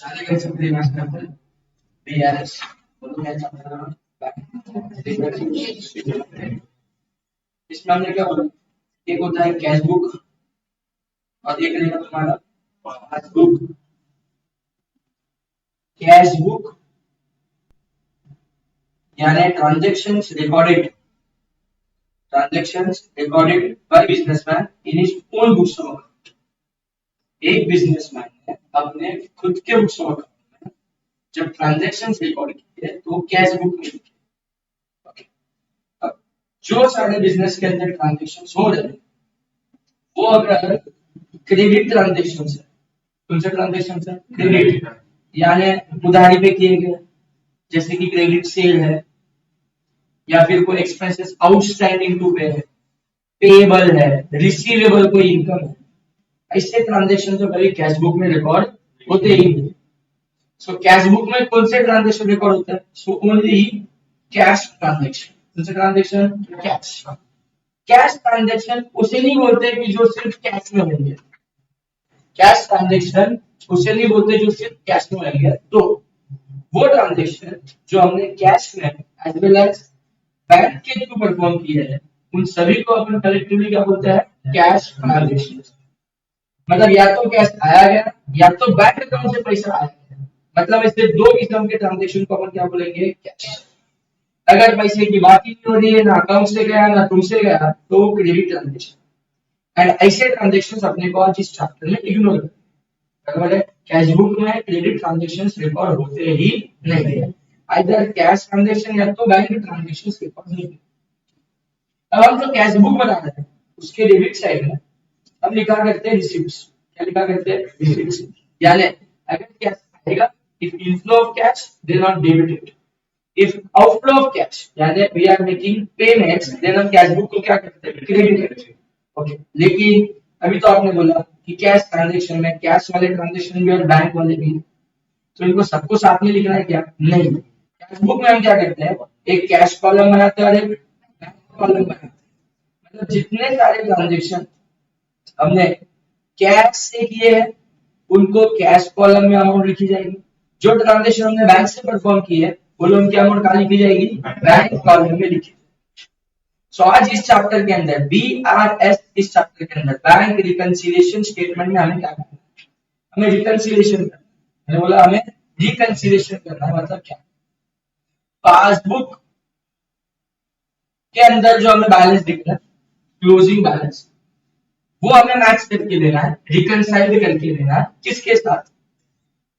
सारे concept revise करते हैं। बीआरएस बोलो क्या चैप्टर है? इसमें हमने क्या बोला, एक होता है कैश बुक और एक रहेगा तुम्हारा पासबुक। कैश बुक यानी transactions recorded by businessman in his own books of account. एक बिजनेसमैन ने अपने खुद के बुक्स ऑफ अकाउंट में जब ट्रांजैक्शंस रिकॉर्ड किए तो कैश बुक में लिखे। ओके, अब जो सारे बिजनेस के अंदर ट्रांजैक्शंस हो रहे हैं वो अगर क्रेडिट ट्रांजैक्शंस है, कौन से ट्रांजैक्शंस है? क्रेडिट यानी उधारी पे किए गए, जैसे कि क्रेडिट सेल है या फिर कोई एक्सपेंसेस आउटस्टैंडिंग टू पे है, पेएबल है, रिसीवेबल कोई इनकम है, ऐसे ट्रांजैक्शन तो कभी कैश बुक में रिकॉर्ड होते ही नहीं। सो कैश बुक में कौन से ट्रांजैक्शन रिकॉर्ड होता है? So only cash transaction. कौन से ट्रांजैक्शन? कैश। कैश ट्रांजैक्शन उसे नहीं बोलते कि जो सिर्फ कैश में होंगे। कैश ट्रांजैक्शन उसे नहीं बोलते जो सिर्फ कैश में होंगे। तो वो ट्रांजैक्शन जो हमने कैश में एज वेल एज बैंक के थ्रू परफॉर्म किए हैं उन सभी को अपन कलेक्टिवली क्या बोलते हैं? Cash transaction. मतलब या तो कैश आया गया या तो बैंक अकाउंट से पैसा आया गया, मतलब इससे दो किस्म के ट्रांजैक्शन को अपन क्या बोलेंगे? कैश। अगर पैसे की बात ही नहीं हो रही है, ना अकाउंट से गया ना तुमसे गया, तो क्रेडिट ट्रांजैक्शन। एंड ऐसे ट्रांजैक्शंस अपने को आज इस चैप्टर में इग्नोर करते हैं। बराबर है? कैश बुक में क्रेडिट ट्रांजैक्शंस रिकॉर्ड होते ही नहीं है, आइदर कैश ट्रांजैक्शन या तो बैंक ट्रांजैक्शंस रिकॉर्ड नहीं है। अब हम जो कैश बुक बना रहे हैं उसके डेबिट साइड में हम लिखा करते हैं रिसीप्ट्स। क्या लिखा करते हैं? रिसीप्ट्स। यानी अगर कैश आएगा, if inflow of cash then not debited, if outflow of cash यानी we are making payments then हम कैश बुक को क्या करते हैं? क्रेडिट करते हैं। ओके, लेकिन अभी तो आपने बोला कि कैश ट्रांजैक्शन में कैश वाले ट्रांजैक्शन भी और बैंक वाले भी, तो इनको सबको साथ में लिखना है क्या? नहीं। कैश बुक में हम क्या करते हैं? एक कैश कॉलम बनाते हैं और एक बैंक कॉलम बनाते हैं। मतलब जितने सारे ट्रांजैक्शन हमने कैश से किए हैं उनको कैश कॉलम में अमाउंट लिखी जाएगी। जो ट्रांजैक्शन हमने बैंक से परफॉर्म की है वो लोन की अमाउंट कहाँ लिखी जाएगी? बैंक कॉलम में लिखी। सो आज इस चैप्टर के अंदर बीआरएस, इस चैप्टर के अंदर बैंक रिकंसिलिएशन स्टेटमेंट में हमें क्या करना है? हमें रिकंसिलिएशन करना है। मैंने बोला हमें रिकंसिलिएशन करना है, मतलब क्या? पासबुक के अंदर जो हमें बैलेंस दिख रहा है, क्लोजिंग बैलेंस, वो हमें मैच करके देना है, रिकंसाइल करके देना है। किसके साथ?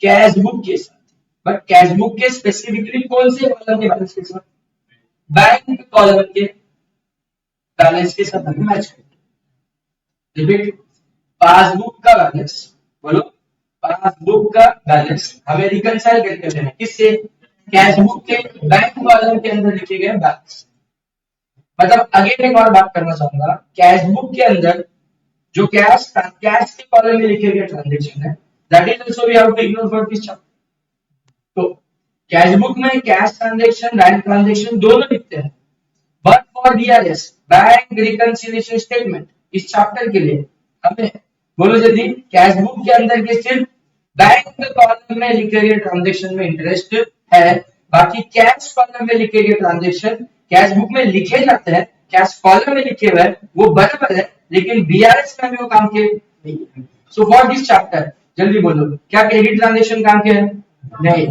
कैश बुक के साथ। बट कैश बुक के स्पेसिफिकली कौन से कॉलम के बैलेंस के साथ? बैंक कॉलम के बैलेंस के साथ हमें मैच करना। रिपीट, पासबुक का बैलेंस, बोलो पासबुक का बैलेंस हमें रिकंसाइल करके देना है। किससे? कैश बुक के बैंक कॉलम के अंदर लिखे गए बैलेंस। मतलब अगेन एक और बात करना चाहूंगा, कैश बुक के अंदर जो कैश के कॉलम में लिखे गए ट्रांजैक्शन है, that is also we have to ignore for this chapter. तो कैश बुक में कैश ट्रांजैक्शन, बैंक ट्रांजैक्शन दोनों लिखते हैं, but for BRS, bank reconciliation statement, इस चैप्टर के लिए हमें बोलो यदि कैश बुक के अंदर के सिर्फ बैंक कॉलम में लिखे गए ट्रांजैक्शन में इंटरेस्ट है, बाकी कैश कॉलम में लिखे गए ट्रांजैक्शन कैश बुक में लिखे जाते हैं, कैश कॉलम में लिखे हुए वो बराबर है, लेकिन बीआरएस में वो काम के नहीं है। सो फॉर दिस चैप्टर जल्दी बोलो, क्या क्रेडिट ट्रांजैक्शन काम के है? नहीं।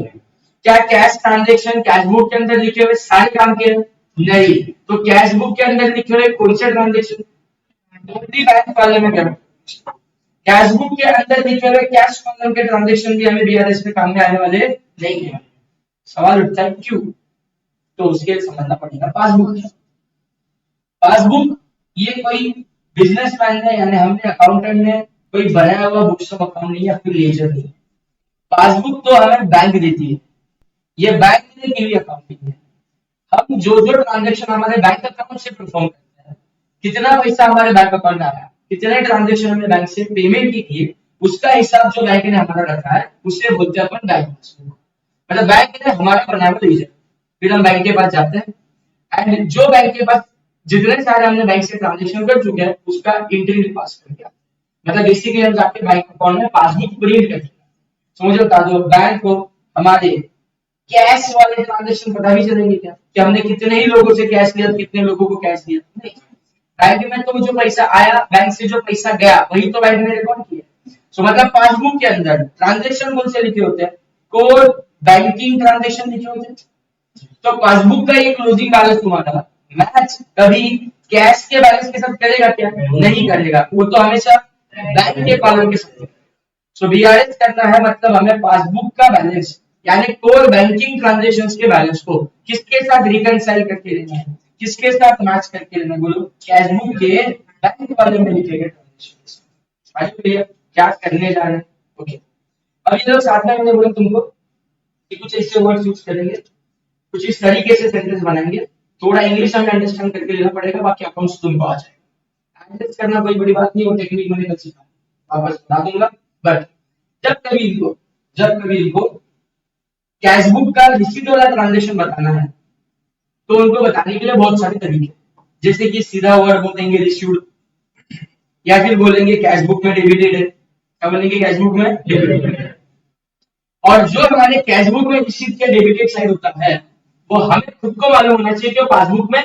क्या कैश ट्रांजैक्शन कैश बुक के अंदर लिखे हुए सारे काम के? नहीं। तो कैश बुक के अंदर लिखे हुए कौन से ट्रांजैक्शन? बैंक कॉलम में क्या? कैश बुक के अंदर लिखे हुए कैश कॉलम के ट्रांजैक्शन भी हमें बीआरएस में काम में आने वाले नहीं है। सवाल उठता है क्यों? तो उसके लिए समझना पड़ेगा पासबुक। पासबुक ये कोई बिजनेसमैन ने यानी हमने अकाउंटेंट ने कोई बनाया हुआ बुक्स ऑफ अकाउंट नहीं है, कोई लेजर नहीं। पासबुक तो हमें बैंक देती है, ये बैंक ने की हुई अकाउंटिंग है। हम जो जो ट्रांजैक्शन हमारे बैंक अकाउंट से परफॉर्म करते हैं, कितना पैसा हमारे बैंक अकाउंट में आया, कितने ट्रांजैक्शन हमने बैंक से पेमेंट की, उसका हिसाब जो बैंक ने हमारा रखा है उसे बोलते हैं अपन बैंक पासबुक। मतलब बैंक ने हमारा बनाया हुआ लीजर, फिर हम बैंक के पास जाते हैं एंड जो बैंक के पास जितने सारे हमने बैंक से ट्रांजैक्शन कर चुके हैं उसका इंट्री पास करके आते हैं। मतलब बेसिकली हम जाके बैंक अकाउंट में पासबुक प्रिंट करते हैं। तो मुझे बता दो बैंक को हमारे कैश वाले ट्रांजेक्शन पता भी चलेंगे क्या कि हमने कितने ही लोगों से कैश लिया, कितने लोगों को कैश दिया? नहीं। बैंक में तो जो पैसा आया, बैंक से जो पैसा गया, वही तो बैंक ने रिकॉर्ड किया। सो मतलब पासबुक के अंदर ट्रांजेक्शन कौन से लिखे होते हैं? कोर बैंकिंग ट्रांजेक्शन लिखे होते हैं। तो पासबुक का ये क्लोजिंग बैलेंस तुम्हारा मैच कभी कैश के बैलेंस के साथ करेगा क्या? नहीं करेगा, वो तो हमेशा बैंक के कॉलम के साथ। सो बीआरएस करना है मतलब हमें पासबुक का बैलेंस यानी कोर बैंकिंग ट्रांजेक्शंस के बैलेंस को किसके साथ रिकंसाइल करके लेना है, किसके साथ मैच करके लेना है? बोलो कैशबुक के बैंक वाले में लिखे गए ट्रांजेक्शंस। क्या करने जा रहे हैं? ओके, अब ये लोग साथ में मैंने बोला तुमको कि कुछ ऐसे वर्ड्स यूज करेंगे, कुछ इस तरीके से सेंटेंस बनाएंगे, थोड़ा इंग्लिश हमें अंडरस्टैंड करके लेना पड़ेगा, बाकी अकाउंट्स तुमको आ जाएगा। एडजस्ट करना कोई बड़ी बात नहीं, वो टेक्निक मैंने कल सीखा, वापस बता दूंगा। बट जब कभी लिखो कैशबुक का रिसीट वाला ट्रांजेक्शन बताना है तो उनको बताने के लिए बहुत सारे तरीके, जैसे कि सीधा वर्ड बोलेंगे रिसीव्ड, या फिर बोलेंगे कैशबुक में डेबिटेड है। क्या बोलेंगे? कैशबुक में डेबिटेड है। और जो हमारे कैशबुक में रिसीट के डेबिटेड साइड होता है वो हमें खुद को मालूम होना चाहिए कि पासबुक में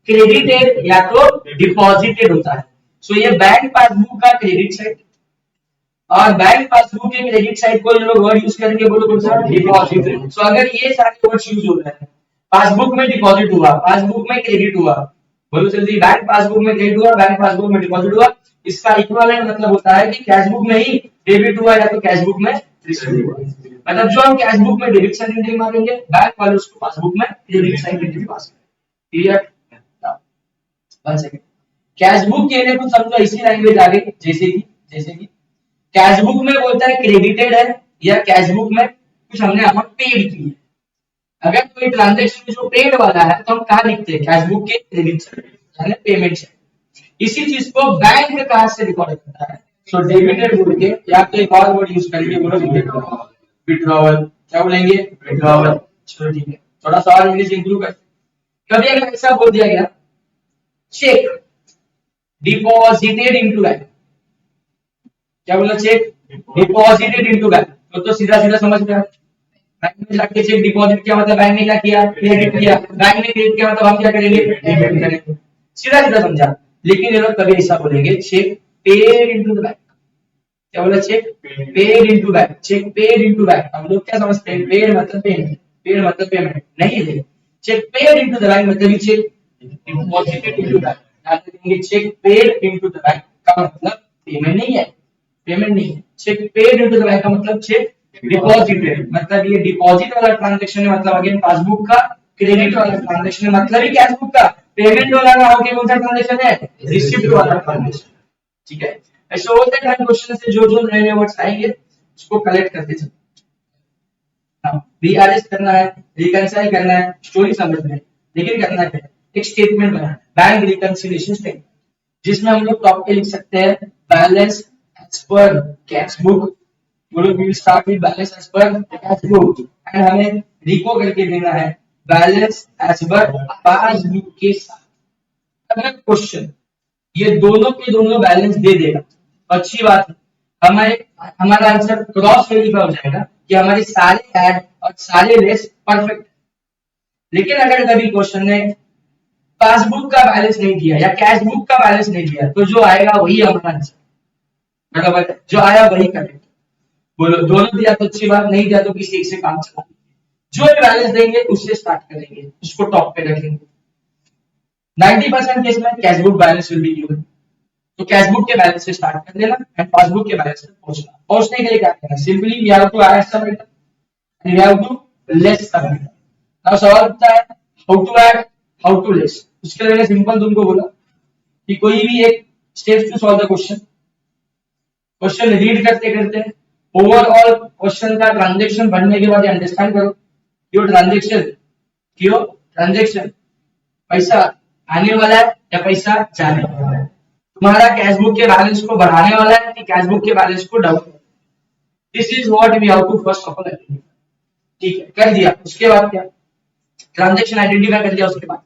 क्रेडिटेड या तो डिपॉजिटेड होता है। सो ये बैंक पासबुक का क्रेडिट साइड और बैंक पासबुक के क्रेडिट साइड को लोग वर्ड यूज करेंगे, बोलो कौन सा? डिपॉजिट। सो अगर ये सारे वर्ड्स यूज हो रहे हैं, पासबुक में डिपॉजिट हुआ, पासबुक में क्रेडिट हुआ, बोलो जल्दी, बैंक पासबुक में क्रेडिट हुआ, बैंक पासबुक में डिपॉजिट हुआ, इसका इक्विवेलेंट मतलब होता है कि कैशबुक में ही डेबिट हुआ या तो कैशबुक में रिसीव हुआ। मतलब जो हम कैशबुक में डेबिट साइड एंट्री मारेंगे, बैंक वाले उसको पासबुक में क्रेडिट साइड एंट्री पास करेंगे। क्लियर? वन सेकंड, कैशबुक के लिए कुछ समझो ऐसी लैंग्वेज आ गई जैसे कि कैशबुक में बोलता है क्रेडिटेड है या कैशबुक में कुछ हमने अमाउंट पेड की है। अगर कोई ट्रांजैक्शन जो पेड वाला है तो हम कहाँ लिखते हैं? कैशबुक के क्रेडिट साइड यानी पेमेंट साइड। इसी चीज को बैंक कहाँ से रिकॉर्ड करता है? सो डेबिटेड बोल के या तो एक और वर्ड यूज करेंगे, बोलो विड्रॉवल। क्या बोलेंगे? विड्रॉवल। चलो ठीक है, थोड़ा सा और इंग्लिश इंक्लूड कर। कभी अगर ऐसा बोल दिया गया चेक डिपॉजिटेड इनटू बैंक, क्या बोला? चेक डिपॉजिटेड इनटू बैंक, तो सीधा सीधा समझ में आ बैंक में जाके चेक डिपॉजिट किया मतलब बैंक ने क्या किया? क्रेडिट किया। बैंक ने क्रेडिट किया मतलब हम क्या करेंगे? डेबिट करेंगे। सीधा सीधा समझा। लेकिन ये लोग कभी ऐसा बोलेंगे cheque paid into the bank. क्या बोला? Cheque paid into bank, cheque paid into bank. हम लोग क्या समझते हैं? पेड मतलब पेमेंट, पेड मतलब पेमेंट नहीं है। Cheque paid into the bank मतलब चेक डिपॉजिटेड इनटू बैंक। याद रखेंगे, cheque paid into the bank का मतलब पेमेंट नहीं है, पेमेंट नहीं है। Cheque paid into the bank का मतलब चेक डिपॉजिटेड, मतलब ये डिपॉजिट वाला ट्रांजैक्शन है, मतलब अगेन पासबुक का। क्रेडिट वाला ट्रांजैक्शन है मतलब ही कैशबुक का। पेमेंट वाला ना होके कौन सा ट्रांजैक्शन है? रिसीप्ट वाला ट्रांजैक्शन। ठीक है, ऐसे होते हैं क्वेश्चन से जो जो नए नए वर्ड्स आएंगे उसको कलेक्ट करते चलो। हाँ, बीआरएस करना है, रिकंसाइल करना है, स्टोरी समझना है, लेकिन करना है एक स्टेटमेंट बनाना है, बैंक रिकंसिलिएशन स्टेटमेंट, जिसमें हम लोग टॉप पे लिख सकते हैं बैलेंस एज पर कैशबुक। बोलो we will start with balance as per cashbook and हमें रिको करके देना है बैलेंस एज पर पासबुक के साथ। अगर क्वेश्चन ये दोनों के दोनों बैलेंस दे देगा अच्छी बात है, हमारा आंसर क्रॉस वेरीफाई हो जाएगा कि हमारे सारे ऐड और सारे लेस परफेक्ट। लेकिन अगर कभी क्वेश्चन ने पासबुक का बैलेंस नहीं दिया या कैशबुक का बैलेंस नहीं दिया तो जो आएगा वही हमारा आंसर, बराबर? जो आया वही करेक्ट। बोलो दोनों दिया तो अच्छी बात, नहीं दिया तो किसी एक से काम चला, जो बैलेंस देंगे उससे स्टार्ट करेंगे, उसको टॉप पे रखेंगे। 90% केस में cashbook balance will be given, तो कैशबुक के बैलेंस से स्टार्ट कर लेना एंड पासबुक के बैलेंस तक पहुंचना। पहुंचने के लिए क्या करना है? Simply we have to add sum and we have to less sum. Now सवाल उठता है how to add, how to less. उसके लिए मैंने सिंपल तुमको बोला कि कोई भी एक steps to solve the question, question read करते करते ओवरऑल क्वेश्चन का ट्रांजैक्शन बनने के बाद अंडरस्टैंड करो क्यों ट्रांजैक्शन पैसा आने वाला है या पैसा जाने वाला है, तुम्हारा कैशबुक के बैलेंस को बढ़ाने वाला है कि कैशबुक के बैलेंस को डाउन। This is what we have to first of all identify. ठीक है, कर दिया। उसके बाद क्या? ट्रांजैक्शन आइडेंटिफाई कर दिया, उसके बाद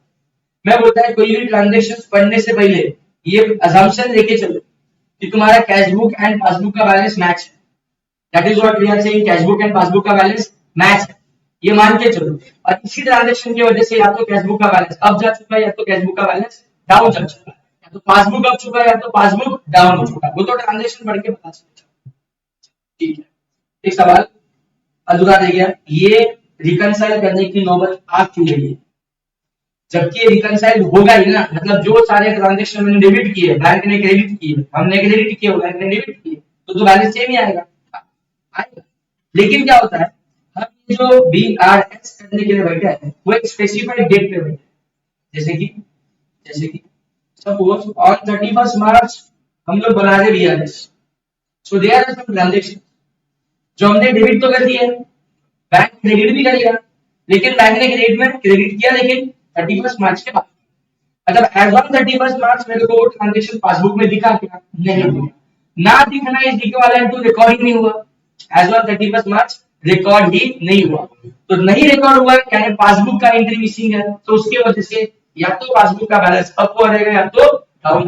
मैं बोलता है कोई भी ट्रांजैक्शन पढ़ने से पहले ये अजम्पशन लेके चलो कि तुम्हारा कैशबुक एंड पासबुक का बैलेंस मैच है। That is what we are saying, cash book and passbook का बैलेंस मैच है, ये मान के चलो। और इसी ट्रांजैक्शन की वजह से या तो कैश बुक का बैलेंस अप जा चुका है या तो कैश बुक का बैलेंस डाउन जा चुका है, या तो पासबुक अप चुका है या तो पासबुक डाउन हो चुका है, वो तो ट्रांजैक्शन बढ़ के पता चलता है। ठीक है, एक सवाल अधूरा रह गया, ये रिकंसाइल करने की नौबत आ क्यों रही है, जबकि ये रिकंसाइल होगा ही ना, मतलब जो सारे ट्रांजैक्शन मैंने डेबिट किए, बैंक ने क्रेडिट किए, हमने क्रेडिट किए, बैंक ने डेबिट किए, तो बैलेंस सेम ही आएगा आएगा। लेकिन क्या होता है, हम ये जो BRS करने के लिए बैठे हैं वो एक स्पेसिफाइड डेट पे बैठे हैं, जैसे कि सपोज ऑन 31 मार्च हम लोग बना रहे BRS, so there are some transaction जो हमने डेबिट तो कर दिए, बैंक क्रेडिट भी कर लिया, लेकिन बैंक ने क्रेडिट किया लेकिन 31 मार्च के बाद, मतलब एज ऑन 31 मार्च मेरे को वो ट्रांजैक्शन पासबुक में दिखा क्या, नहीं दिखा, ना दिखना इज इक्विवेलेंट टू रिकॉर्ड ही नहीं हुआ, एज ऑन 31 मार्च रिकॉर्ड ही नहीं हुआ, तो नहीं रिकॉर्ड हुआ यानी पासबुक का एंट्री मिसिंग है, तो उसकी वजह से या तो पासबुक का बैलेंस अप हो रहेगा या तो डाउन,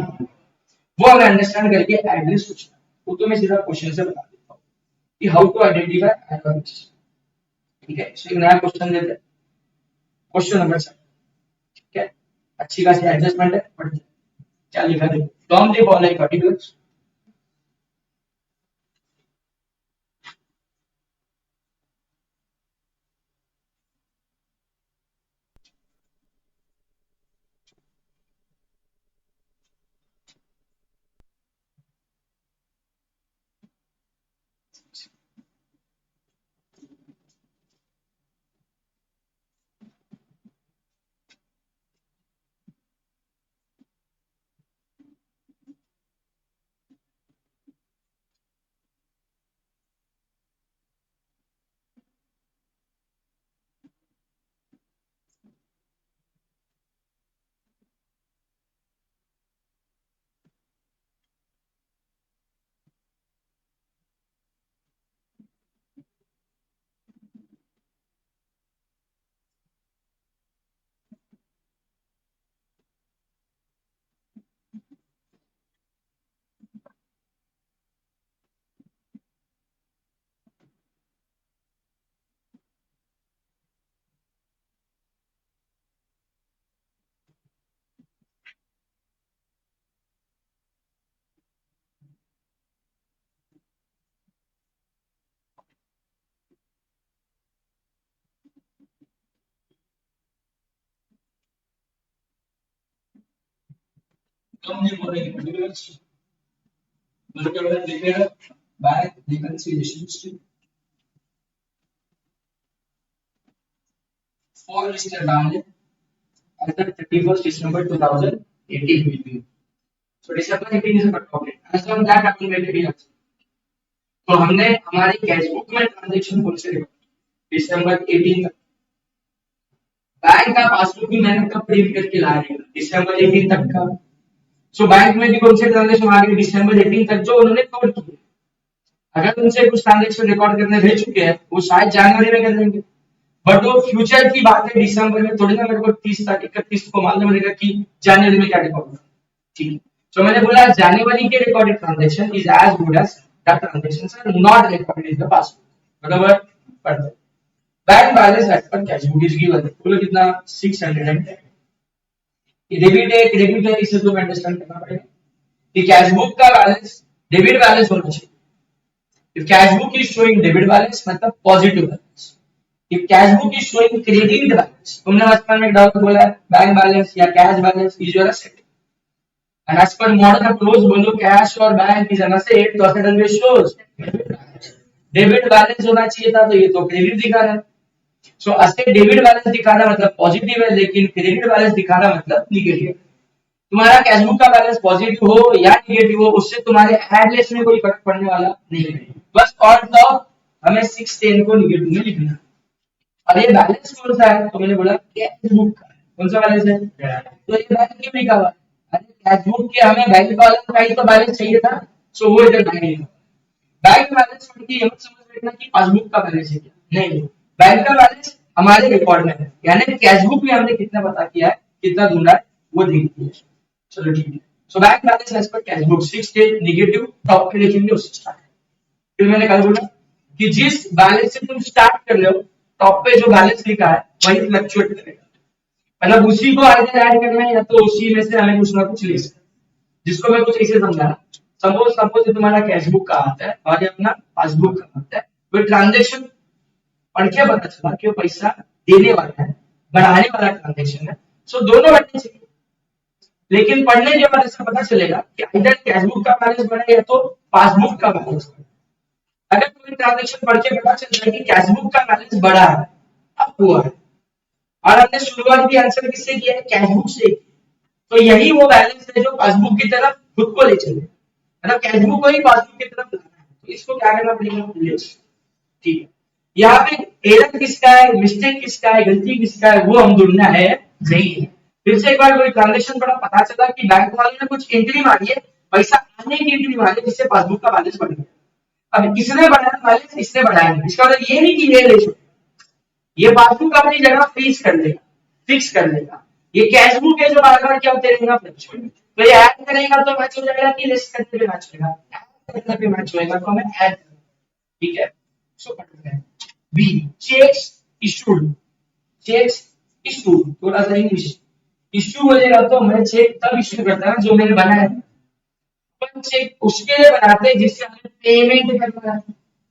वो हमें अंडरस्टैंड करके एड्रेस सोचना, वो तो मैं सीधा क्वेश्चन से बता देता हूँ कि हाउ टू आइडेंटिफाई एरर्स। ठीक है, एक नया क्वेश्चन देते हैं, क्वेश्चन नंबर 7। ठीक है, अच्छी खासी एडजस्टमेंट है, पढ़ क्या लिखा देखो, from the following particles from the following particles declared by reconciliation stream for Mr. Daniel as the 31st December 2018. So December 18 is a cut off date. As on that अपन में भी लगता है। तो हमने हमारी कैश बुक में transaction कौन से दिसंबर 18 तक, बैंक का पासबुक भी मैंने कब प्रिंट करके ला रही हूँ दिसंबर 18 तक का, सो बैंक में भी कौन से ट्रांजैक्शन आ गए दिसंबर 18 तक जो उन्होंने कवर किए, अगर उनसे कुछ ट्रांजैक्शन रिकॉर्ड करने रह चुके हैं वो शायद जनवरी में कर देंगे, बट वो फ्यूचर की बात है, दिसंबर में थोड़ी ना मेरे को 30 तक 31 को मालूम रहेगा कि जनवरी में क्या रिकॉर्ड होगा। ठीक है, तो मैंने बोला जनवरी के recorded transaction is as good as that transactions are not recorded in the past, बराबर पढ़ते bank balance as per cash book is given, बोलो कितना 610, डेबिट है क्रेडिट है, इसे तो अंडरस्टैंड करना पड़ेगा कि कैश बुक का बैलेंस डेबिट बैलेंस होना चाहिए, if cash book is showing debit balance मतलब positive balance, if cash book is showing credit balance, तुमने बचपन में डाउट बोला है बैंक बैलेंस या cash balance is your asset, and as per modern approach बोलो कैश और बैंक इज एन एसेट, तो asset always shows debit balance होना चाहिए था, तो ये तो क्रेडिट दिखा रहा है, सो एसेट डेबिट बैलेंस दिखा रहा मतलब पॉजिटिव है, लेकिन क्रेडिट बैलेंस दिखा रहा मतलब निगेटिव। तुम्हारा कैश बुक का बैलेंस पॉजिटिव हो या निगेटिव हो उससे तुम्हारे एड लिस्ट में कोई फर्क पड़ने वाला नहीं है, बस ऑन टॉप हमें 610 को निगेटिव में लिखना है। और ये बैलेंस कौन सा है, तो मैंने बोला कैश बुक का कौन सा बैलेंस है, तो ये बैंक क्यों लिखा हुआ है, अरे कैश बुक के हमें बैंक बैलेंस का ही तो बैलेंस चाहिए था, सो वो इधर बैंक लिखा, बैंक बैलेंस पढ़ के हम समझ बैठना कि पासबुक का बैलेंस है क्या, नहीं बैंक का बैलेंस हमारे रिकॉर्ड में है, यानी कैश बुक में हमने कितना पता किया है, कितना ढूंढा है वो देख लिया, चलो ठीक है। So bank balance as per cash book 6 डे नेगेटिव टॉप पे लिखेंगे उससे स्टार्ट, फिर मैंने कल बोला कि जिस बैलेंस से तुम स्टार्ट कर रहे हो टॉप पे जो बैलेंस लिखा है वही फ्लक्चुएट करेगा, मतलब उसी को आइडर ऐड करना है या तो उसी में से हमें कुछ ना कुछ ले सकते हैं। जिसको मैं कुछ ऐसे समझा, सपोज सपोज तुम्हारा कैश बुक का आता है और ये अपना पासबुक का आता है, कोई ट्रांजेक्शन पढ़ के पता चला कि वो पैसा देने वाला है, बढ़ाने वाला ट्रांजेक्शन है, सो दोनों बढ़ने चाहिए। लेकिन पढ़ने के बाद ऐसा पता चलेगा कि इधर कैश बुक का बैलेंस बढ़े या तो पासबुक का बैलेंस बढ़े। अगर कोई ट्रांजेक्शन पढ़ के पता चल रहा है कि कैश बुक का बैलेंस बढ़ा है, अब हुआ है, और हमने शुरुआत भी आंसर किससे किया है, कैश बुक से, तो यही वो बैलेंस है जो पासबुक की तरफ खुद को ले चले, मतलब कैश बुक को ही पासबुक की तरफ लाना है, तो इसको क्या करना पड़ेगा, ठीक है। यहाँ पे एरर किसका है, मिस्टेक किसका है, गलती किसका है, वो हम ढूंढना है, नहीं है। फिर से एक बार कोई ट्रांजेक्शन पड़ा, पता चला कि बैंक वाले ने कुछ एंट्री मारी है, पैसा आने की एंट्री मारी है, जिससे पासबुक का बैलेंस बढ़ गया। अब किसने बढ़ाया बैलेंस, इसने बढ़ाया, इसका मतलब ये नहीं कि ये ले, ये पासबुक अपनी जगह फ्रीज कर लेगा, फिक्स कर लेगा। ये कैश बुक है जो बार बार क्या होते रहेगा, फ्लक्चुएट, तो ये ऐड करेगा तो मैच हो जाएगा कि लेस करने पे मैच होगा, ऐड करने पे मैच होगा, तो हमें ऐड, ठीक है। सो पढ़ते हैं B, cheques issued, cheques issued, थोड़ा सा इंग्लिश इशू बोलेगा तो मैं चेक तब इशू करता है जो मैंने बनाया है, अपन चेक उसके लिए बनाते हैं जिससे हमें पेमेंट करना है।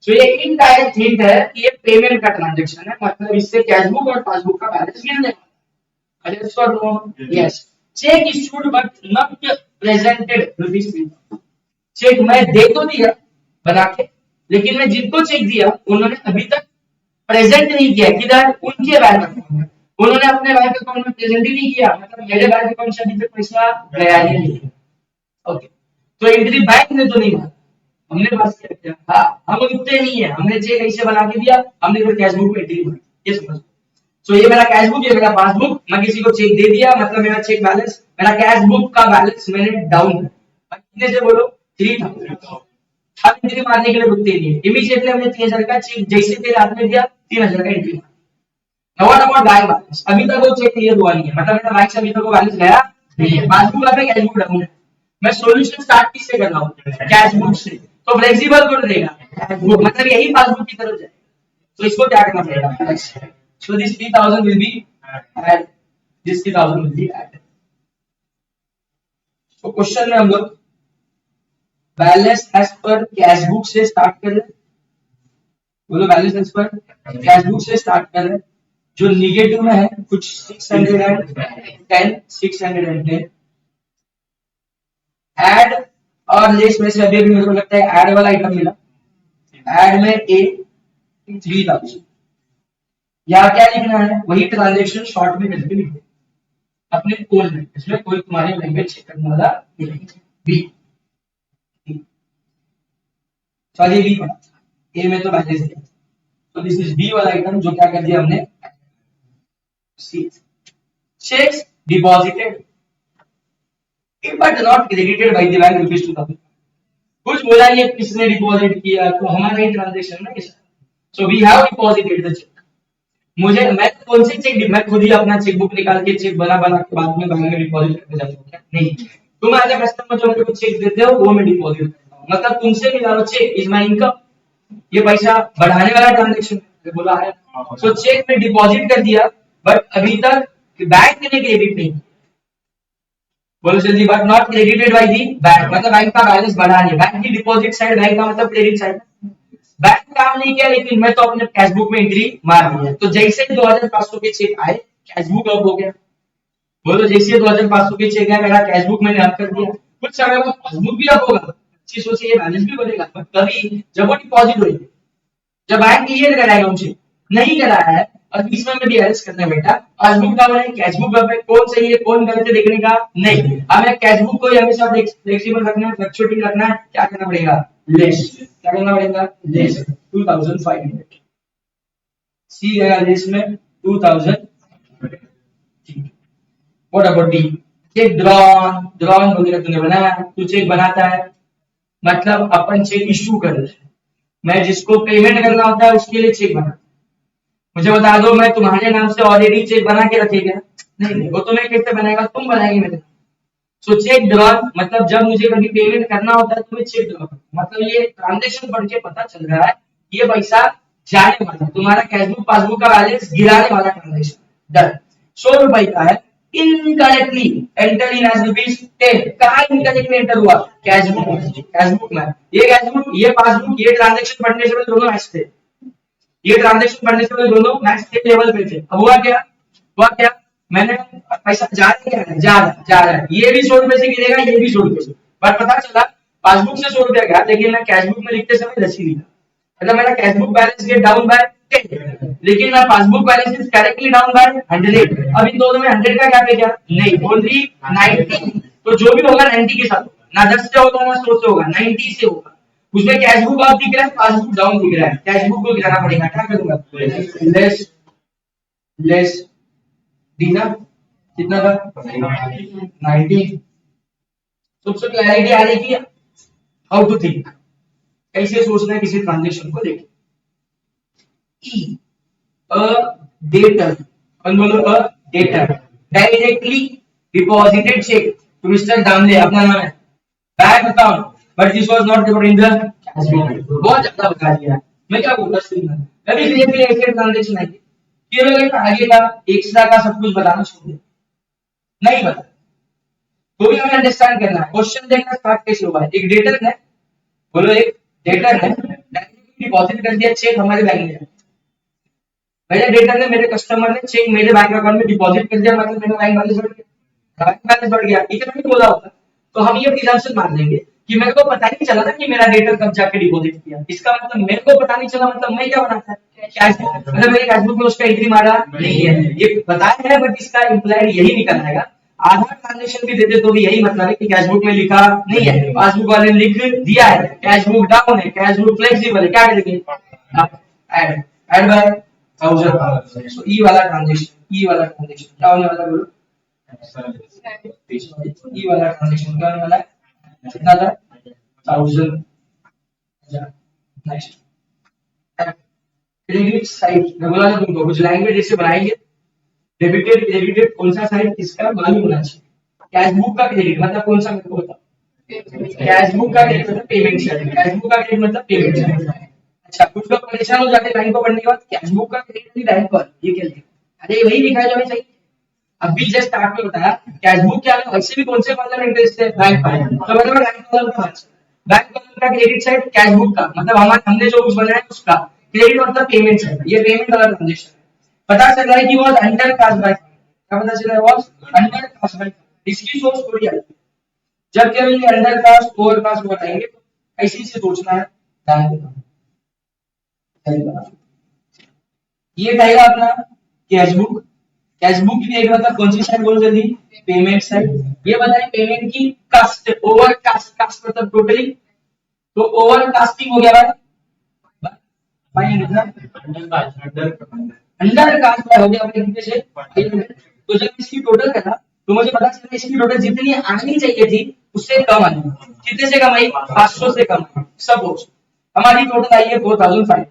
तो ये इनडायरेक्ट हिंट है कि ये पेमेंट का ट्रांजैक्शन है, मतलब इससे कैश बुक और पासबुक का बैलेंस गिरने वाला है। यस और no, yes. Cheque issued but not presented rupees, cheque मैं दे तो दिया बना के, लेकिन मैं जिनको चेक दिया उन्होंने अभी तक प्रेजेंट नहीं किया, किधर, उनके बैंक अकाउंट में, उन्होंने अपने बैंक अकाउंट में प्रेजेंट ही नहीं किया, मतलब मेरे बैंक अकाउंट से अभी तक पैसा गया ही नहीं। ओके, तो एंट्री बैंक ने तो नहीं मारा, हमने पास किया, हाँ हम उतने नहीं है, हमने चेक ऐसे बना के दिया, हमने फिर कैश बुक में एंट्री मारी, ये समझ। तो ये मेरा कैश बुक, ये मेरा पासबुक, मैं किसी को चेक दे दिया, मतलब मेरा चेक बैलेंस, मेरा कैश बुक का बैलेंस मैंने डाउन कर, कितने से बोलो, 3000। हम एंट्री मारने के लिए रुकते नहीं है, इमीडिएटली हमने 3000 का चेक जैसे तेरे हाथ में दिया 3000 का एंट्री मार। व्हाट अबाउट बैंक बैलेंस, अभी तक वो चेक क्लियर हुआ नहीं है, मतलब मेरा बैंक से अभी तक वो बैलेंस गया नहीं है, पासबुक पे कैश बुक डाउन है। मैं सॉल्यूशन स्टार्ट किससे कर रहा हूँ, कैश बुक से, तो फ्लेक्सिबल कर देगा कैश बुक, मतलब यही पासबुक की तरफ जाए, तो इसको क्या करना पड़ेगा, so this 3000 will be added, this 3000 will be added। तो क्वेश्चन में हम लोग balance as per cash book से स्टार्ट कर रहे हैं, बोलो balance as per cash book से स्टार्ट कर रहे हैं, जो निगेटिव में है कुछ 610, 610 ऐड और लेस में से अभी भी मेरे को लगता है ऐड वाला आइटम मिला, ऐड में ए 3000, यहाँ क्या लिखना है, वही ट्रांजेक्शन शॉर्ट में करके लिखो अपने कोड में, इसमें कोई तुम्हारे लैंग्वेज चेक करने वाला नहीं। बी, चलिए बी पढ़ा, ए में तो बैलेंस दिया, तो दिस इज बी वाला आइटम जो क्या कर दिया हमने, see, cheques deposited but not credited by the bank rupees 2000, कुछ बोला ये किसने डिपॉजिट किया, तो हमारा ही ट्रांजेक्शन ना इसका, so we have deposited the cheque. मुझे मैं कौन से चेक, मैं खुद ही अपना चेक बुक निकाल के चेक बना बना के बाद में बैंक में डिपॉजिट करके जाता हूँ क्या, नहीं, तुम एज अ कस्टमर जो मेरे को चेक देते हो वो मैं डिपॉजिट करता हूँ, मतलब तुमसे मिला हुआ चेक इज माय इनकम, ये पैसा बढ़ाने वाला ट्रांजेक्शन बोला है, सो चेक में डिपॉजिट कर दिया बट अभी तक बैंक ने क्रेडिट नहीं, बोलो जल्दी, but not credited bye the bank, मतलब बैंक का बैलेंस बढ़ा नहीं, बैंक की डिपॉजिट साइड, बैंक का मतलब क्रेडिट साइड, बैंक काम नहीं किया लेकिन मैं तो अपने कैश बुक में एंट्री मार दिया, तो जैसे ही 2500 के चेक आए कैश बुक अप हो गया, बोलो जैसे 2500 के चेक आए मेरा कैश बुक मैंने अप कर दिया, कुछ समय बाद पासबुक भी अप होगा, अच्छी सोचिए ये बैलेंस भी बढ़ेगा, बट तभी जब वो डिपॉजिट हुई, जब बैंक क्लियर कराएगा उनसे, नहीं कराया है और बीच में मैं डीआरएस करना बेटा, पासबुक डाउन है, कैश बुक अप है, कौन सही है कौन गलत है देखने का नहीं, हमें कैश बुक को हमेशा फ्लेक्सिबल रखना है, फ्लक्चुएटिंग रखना है, क्या करना पड़ेगा, लेस, क्या करना पड़ेगा, लेस 2500, सी गया लेस में 2000। What about D, check drawn, drawn वगैरह तूने बनाया, तू चेक बनाता है, मतलब अपन चेक इशू कर रहे हैं, मैं जिसको पेमेंट करना होता है उसके लिए चेक बना, मुझे बता दो मैं तुम्हारे नाम से ऑलरेडी चेक बना के रखेगा, नहीं, वो तुम्हें कैसे बनाएगा, तुम बनाएंगे मेरे, सो चेक ड्रॉन मतलब जब मुझे कभी पेमेंट करना होता है तो मैं चेक ड्रॉ, मतलब ये ट्रांजेक्शन पढ़ के पता चल रहा है ये पैसा जाने वाला, तुम्हारा कैशबुक पासबुक का बैलेंस गिराने वाला ट्रांजेक्शन डन। 100 रुपए का है, इनकरेक्टली एंटर इन एज ₹10। कहा इनकरेक्टली एंटर हुआ? कैशबुक में। कैशबुक में ये कैशबुक ये पासबुक ये ट्रांजेक्शन पढ़ने से दोनों मैच थे, ये ट्रांजेक्शन पढ़ने से दोनों मैच के लेवल पे थे। अब हुआ क्या मैंने पैसा जा रहा है, ये भी 100 रुपए से गिरेगा, ये भी 100 रुपए से, पर पता चला पासबुक से 100 रुपया गया, लेकिन मैं कैशबुक में लिखते समय 10 ही लिखा, मतलब मेरा cashbook balance get down by 10, लेकिन मेरा passbook balance is correctly down by 100। अब इन दोनों में 100 का गैप है क्या? नहीं, ओनली 90। तो जो भी होगा 90 के साथ होगा, ना 10 से होगा ना 100 से होगा, 90 से होगा। उसमें कैशबुक अप दिख रहा है, पासबुक डाउन दिख रहा है, कैशबुक को गिराना पड़ेगा। क्या करूंगा? लेस डी ना, कितना था? 90। सबसे क्लैरिटी आ रही कि हाउ टू थिंक, कैसे सोचना है किसी ट्रांजेक्शन को लेके। ई अ डेटर, कौन बोलो? A debtor directly deposited cheque to mister Damle, अपना नाम है, bank account, but this was not recorded in the cashbook. बहुत ज्यादा बता दिया, मैं क्या बोलूं? मैं भी धीरे धीरे ऐसे ट्रांजेक्शन आएंगे कि लोग आगे का एक्स्ट्रा का सब कुछ बताना छोड़ दे, नहीं बता तो भी हमें अंडरस्टैंड करना है। क्वेश्चन देखना स्टार्ट कैसे हुआ है? एक डेटर है, बोलो एक डेटर है, डायरेक्टली डिपॉजिट कर दिया चेक हमारे बैंक में। मेरे डेटर ने, मेरे कस्टमर ने चेक मेरे बैंक अकाउंट में डिपॉजिट कर दिया, मतलब मेरा बैंक बैलेंस बढ़ गया, बैंक बैलेंस बढ़ गया, इतना नहीं बोला होता तो हम ये प्रिजम्पशन मान लेंगे कि मेरे को पता नहीं चला ना कि मेरा डेटर कब जाके डिपॉजिट किया। इसका मतलब मेरे को पता नहीं चला, मतलब मैं क्या बनाता है? कैशबुक, मतलब मेरे कैशबुक में उसका एंट्री मारा नहीं है, ये बताया है, बट इसका इंप्लाइड यही निकल आएगा। आधार ट्रांजेक्शन भी देते तो भी यही मतलब है कि कैशबुक में लिखा नहीं है, पासबुक वाले ने लिख दिया है, कैशबुक डाउन है, कैशबुक फ्लेक्सिबल है, क्या करेंगे? Add bye 1000। सो ई वाला ट्रांजेक्शन क्या होने वाला है बोलो? ई वाला ट्रांजेक्शन क्या होने वाला है? कितना था? 1000। नेक्स्ट क्रेडिट साइड, मैं बोला था तुमको कुछ लैंग्वेज ऐसे बनाएंगे, डेबिटेड क्रेडिटेड, कौन सा साइड किसका मालूम होना चाहिए। कैशबुक का क्रेडिट मतलब कौन सा, मेरे को बताओ? कैशबुक का क्रेडिट मतलब पेमेंट साइड, कैशबुक का क्रेडिट मतलब पेमेंट साइड। अच्छा, कुछ लोग परेशान हो जाते हैं लाइन को पढ़ने के बाद, कैशबुक का क्रेडिट बैंक पर ये क्या लिखा? अरे वही लिखा है जो हमें चाहिए। अभी जस्ट स्टार्ट में बताया कैशबुक क्या है, वैसे भी कौन से कॉलम इंटरेस्ट है? बैंक पर, तो मतलब बैंक कॉलम का, बैंक कॉलम का क्रेडिट साइड कैशबुक का, मतलब हमने जो कुछ बनाया उसका क्रेडिट मतलब पेमेंट साइड, ये पेमेंट वाला ट्रांजेक्शन। पता चल रहा है कि वाज अंडर कास्ट बाय, क्या पता चल रहा है? Was under cast by. इसकी सोच थोड़ी आती है, जब क्या ये अंडर कास्ट ओवर कास्ट बताएंगे तो ऐसे ही से सोचना है। ध्यान देना, ये रहेगा अपना कैशबुक। कैशबुक की एक मतलब कौन सी साइड बोलो जल्दी? Payment side. ये बताएं पेमेंट की कास्ट, ओवर कास्ट, कास्ट मतलब टोटली, तो ओवर कास्टिंग हो गया भाई, अंडर कास्ट हो गया अपने तरीके से। तो जब इसकी टोटल करा तो मुझे पता चला इसकी टोटल जितनी आनी चाहिए थी उससे कम आई। कितने से कम आई? 500 से कम आई। सपोज हमारी टोटल आई है 4500,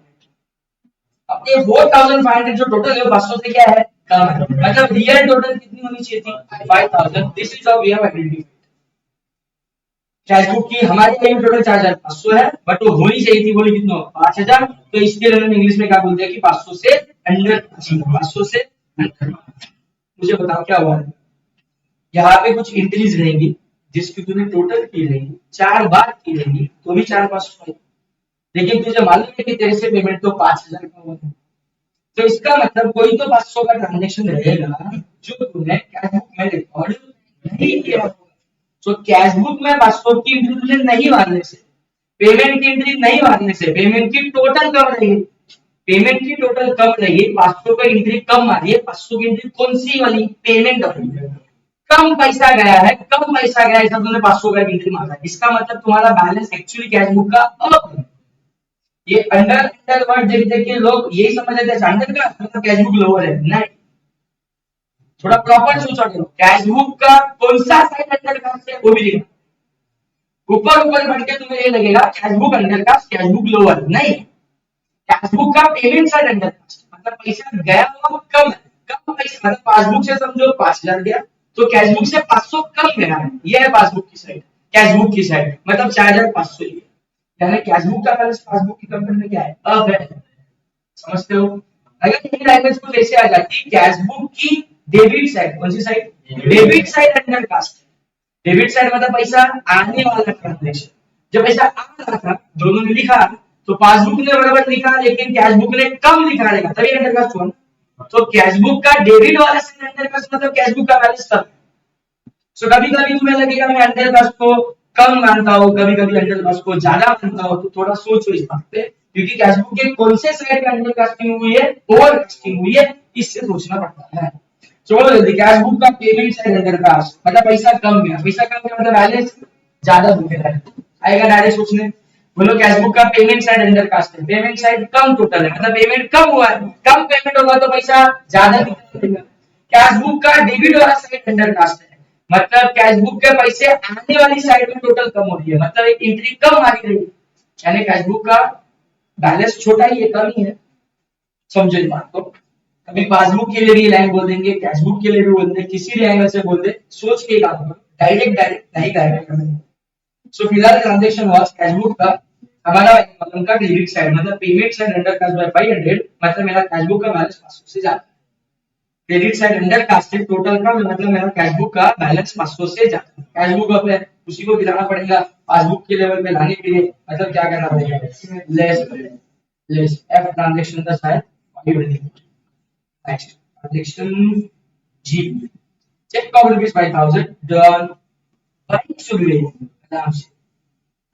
अब ये 4500 जो टोटल है 500 से क्या है? कम है, मतलब रियल टोटल कितनी होनी चाहिए थी? 5000। This is how we have identified cashbook की। हमारी आई टोटल 4500 है, बट वो होनी चाहिए थी, बोले कितना? 5000। तो इसके लिए उन्होंने इंग्लिश में क्या बोलते हैं कि 500 से अंडर, 500 से अंडर। मुझे बताओ क्या हुआ है? यहाँ पे कुछ एंट्रीज रहेंगी जिसकी तूने टोटल की रहेगी, 4 बार की रहेगी, तो भी 4500, लेकिन तुझे मालूम है कि तेरे से पेमेंट तो 5000 का हुआ है, तो इसका मतलब कोई तो 500 का ट्रांजेक्शन रहेगा जो तूने कैशबुक में रिकॉर्ड नहीं किया। तो कैशबुक में 500 की एंट्री तुझे नहीं मारने से, पेमेंट की एंट्री नहीं मारने से पेमेंट की टोटल कम रहेगी, पेमेंट की टोटल कम रहेगी, 500 का एंट्री कम मारी है। 500 की एंट्री कौन सी वाली? पेमेंट वाली। कम पैसा गया है, कम पैसा गया है, इसलिए तुमने 500 का एंट्री मारा है। इसका मतलब तुम्हारा बैलेंस एक्चुअली कैशबुक का अप है। ये अंडर अंडर वर्ड देख देख के लोग यही समझ लेते हैं अंडर का मतलब कैशबुक लोअर है। नहीं, थोड़ा प्रॉपर सोचा करो, कैशबुक का कौन सा साइड अंडर का है वो भी देखना। ऊपर ऊपर बढ़ के तुम्हें ये लगेगा कैशबुक अंडर का, कैशबुक लोअर, नहीं, कैशबुक का पेमेंट साइड अंडर का, मतलब पैसा गया हुआ कम है, कम पैसा, मतलब पासबुक से समझो 5000 गया तो कैशबुक से 500 कम गया है, ये है पासबुक की साइड, कैशबुक की साइड मतलब 4500 ही है। यानी कैश बुक का बैलेंस पासबुक की कंपेयर में क्या है, अब है। समझते हो? अगर ये लैंग्वेज कुछ ऐसे आ जाती, कैश बुक की डेबिट साइड, कौन सी side, debit side under cast. Debit side मतलब पैसा आने वाला ट्रांजेक्शन, जब पैसा आ रहा था दोनों ने लिखा, तो पासबुक ने बराबर लिखा लेकिन कैश बुक ने कम लिखा रहेगा, तभी अंडर कास्ट हुआ। तो कैश बुक का डेबिट वाला साइड अंडर कास्ट मतलब कैश बुक का बैलेंस तब। सो कभी कभी तुम्हें लगेगा मैं अंडर कास्ट को कम मानता हूँ, कभी कभी अंडर कास्ट को ज्यादा मानता हूँ, तो थोड़ा सोचो इस बात पे, क्योंकि कैश बुक के कौन से साइड पे अंडर कास्टिंग हुई है, ओवर कास्टिंग हुई है, इससे सोचना पड़ता है। चलो जल्दी, कैश बुक का पेमेंट साइड अंडर कास्ट मतलब पैसा कम गया, पैसा कम गया मतलब बैलेंस ज्यादा हो गया, आएगा डायरेक्ट सोचने। बोलो कैश बुक का पेमेंट साइड अंडर कास्ट है, पेमेंट साइड कम टोटल है मतलब पेमेंट कम हुआ है, कम पेमेंट होगा तो पैसा ज्यादा निकलेगा। कैश बुक का डेबिट वाला साइड अंडर कास्ट है, मतलब कैश बुक के पैसे आने वाली साइड में टोटल कम हो रही है, मतलब एक एंट्री कम आ रही है, यानी कैश बुक का बैलेंस छोटा ही है, कम ही है। समझो इस बात को। कभी पासबुक के लिए भी लाइन बोल देंगे, कैश बुक के लिए भी बोल देंगे, किसी भी एंगल से बोल दे, सोच के काम करो, डायरेक्ट डायरेक्ट नहीं डायरेक्ट करना। सो फिलहाल ट्रांजैक्शन वाज कैश बुक का हमारा मतलब का डेबिट साइड मतलब payment side under cast by 500, मतलब मेरा कैश बुक का बैलेंस 500 से ज्यादा। Credit side under casted total का मतलब मेरा कैश बुक का बैलेंस 500 से ज्यादा। कैश बुक अब है उसी को गिराना पड़ेगा पासबुक के लेवल पे लाने के लिए, मतलब क्या करना पड़ेगा, लेस लेस एफ ट्रांजैक्शन का साइड 500। नेक्स्ट ट्रांजैक्शन जी, cheque of rupees 5000 done by सुबह, आराम से।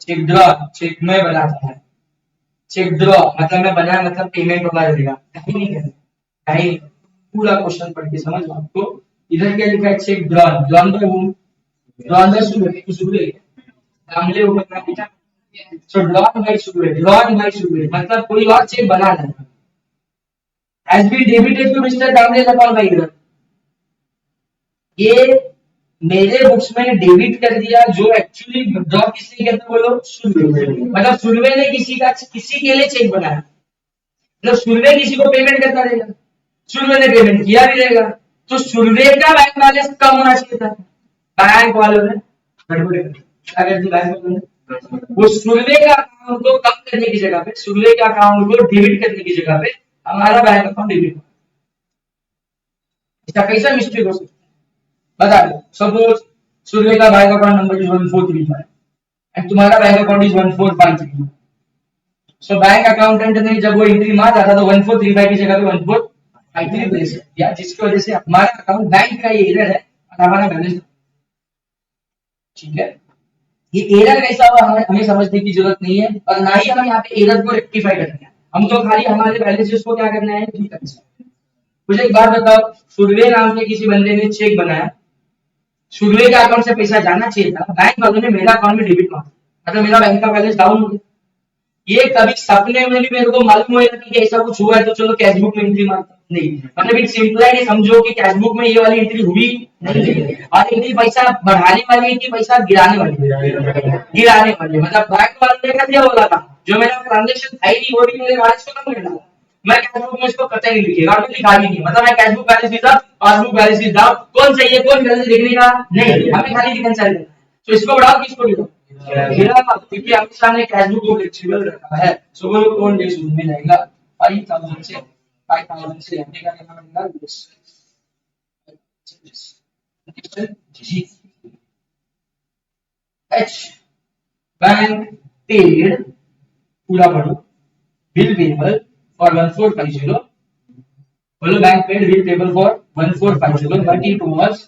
चेक ड्रॉ, चेक में बनाता है, चेक ड्रॉ मतलब मैं बनाया मतलब पेमेंट वाला रहेगा, कहीं नहीं करना, कहीं पूरा क्वेश्चन पढ़ के समझ लो आपको। इधर क्या लिखा है, cheque drawn, drawn by whom, drawn by सुबह, सामने ऊपर का लिखा। सो ड्रॉन बाय सुबह, ड्रॉन बाय सुबह मतलब कोई और चेक बना रहा है। Has been debited to mister Damle account by इधर, ये मेरे बुक्स में डेबिट कर दिया, जो एक्चुअली ड्रॉ किसने किया था बोलो, सुरवे, मतलब सुरवे ने किसी के लिए चेक बनाया, मतलब सुरवे किसी को पेमेंट करता रहेगा, सुरवे ने पेमेंट किया भी रहेगा, तो सुरवे का बैंक बैलेंस कम होना चाहिए था, बैंक वालों ने गड़बड़ कर दी। क्या कर दी बैंक वालों ने, वो सुरवे का अकाउंट को कम करने की जगह पे, सुरवे का अकाउंट को डेबिट करने की जगह पे हमारा बैंक अकाउंट डेबिट, इसका कैसा मिस्टेक हो सकता है बता दो। सपोज सुरवे का bank account number is 1435 and तुम्हारा bank account is 1453। So bank accountant ने जब वो एंट्री मार रहा था तो 1435 की जगह पे 1453 प्लेस किया, जिसकी वजह से हमारा अकाउंट बैंक का ये एरर है और हमारा बैलेंस, ठीक है। ये एरर कैसा हुआ हमें समझने की जरूरत नहीं है, और ना ही हमें यहाँ पे एरर को रेक्टिफाई करना है, हम तो खाली हमारे बैलेंसेस को क्या करना है, ठीक करना है। मुझे एक बात बताओ, सुरवे नाम के किसी बंदे ने चेक बनाया, सुरवे के अकाउंट से पैसा जाना चाहिए था, बैंक वालों ने मेरा अकाउंट में डेबिट मारा, मतलब मेरा बैंक का बैलेंस डाउन हो गया। ये कभी सपने में भी मेरे को मालूम होगा कि ऐसा कुछ हुआ है तो चलो कैश बुक में एंट्री मारता नहीं, मतलब एक सिंपल समझो कि कैश बुक में ये वाली एंट्री हुई नहीं, और एंट्री पैसा बढ़ाने वाली है कि पैसा गिराने वाली, मतलब बैंक वाले ने क्या बोला था, जो मेरा ट्रांजेक्शन था ही नहीं वो भी मेरे बैलेंस को कम करना, मैं कैश बुक में इसको कतई नहीं लिखेगा, और लिखा भी नहीं, मतलब मैं cash book balance is up, passbook balance is down, कौन सही है कौन गलत लिखने का नहीं, हमें खाली रिकंसाइल करना है। तो इसको बढ़ाओ किसको लिखो, क्योंकि हमेशा ने कैश बुक को फ्लेक्सिबल रखा है, सो वो कौन डेज में जाएगा 5000 से 5000 से हमने क्या करना पड़ेगा, जी एच बैंक पेड, पूरा पढ़ो, बिल पेबल फॉर 1450, बोलो bank paid bill payable for 1450 but it was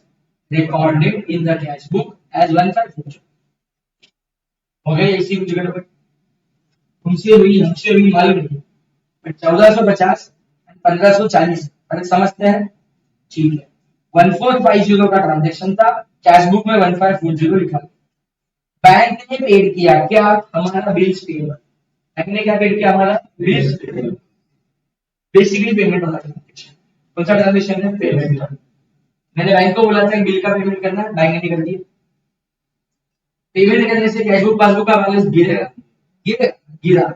recorded in the cash book as 1550। हो गया इसी कुछ गड़बड़, उनसे हुई हमसे हुई मालूम नहीं, बट 1450 1540 फर्क समझते हैं, ठीक है। 1450 का ट्रांजेक्शन था, कैश बुक में 1540 लिखा, बैंक ने पेड किया क्या, हमारा बिल्स पेबल, बैंक ने क्या पेड किया, हमारा बिल्स पेबल, बेसिकली पेमेंट वाला ट्रांजेक्शन, कौन सा ट्रांजेक्शन है, पेमेंट का। मैंने बैंक को बोला था बिल का पेमेंट करना, बैंक ने कर दिया, पेमेंट करने से कैश बुक पासबुक का बैलेंस गिरेगा, गिरा,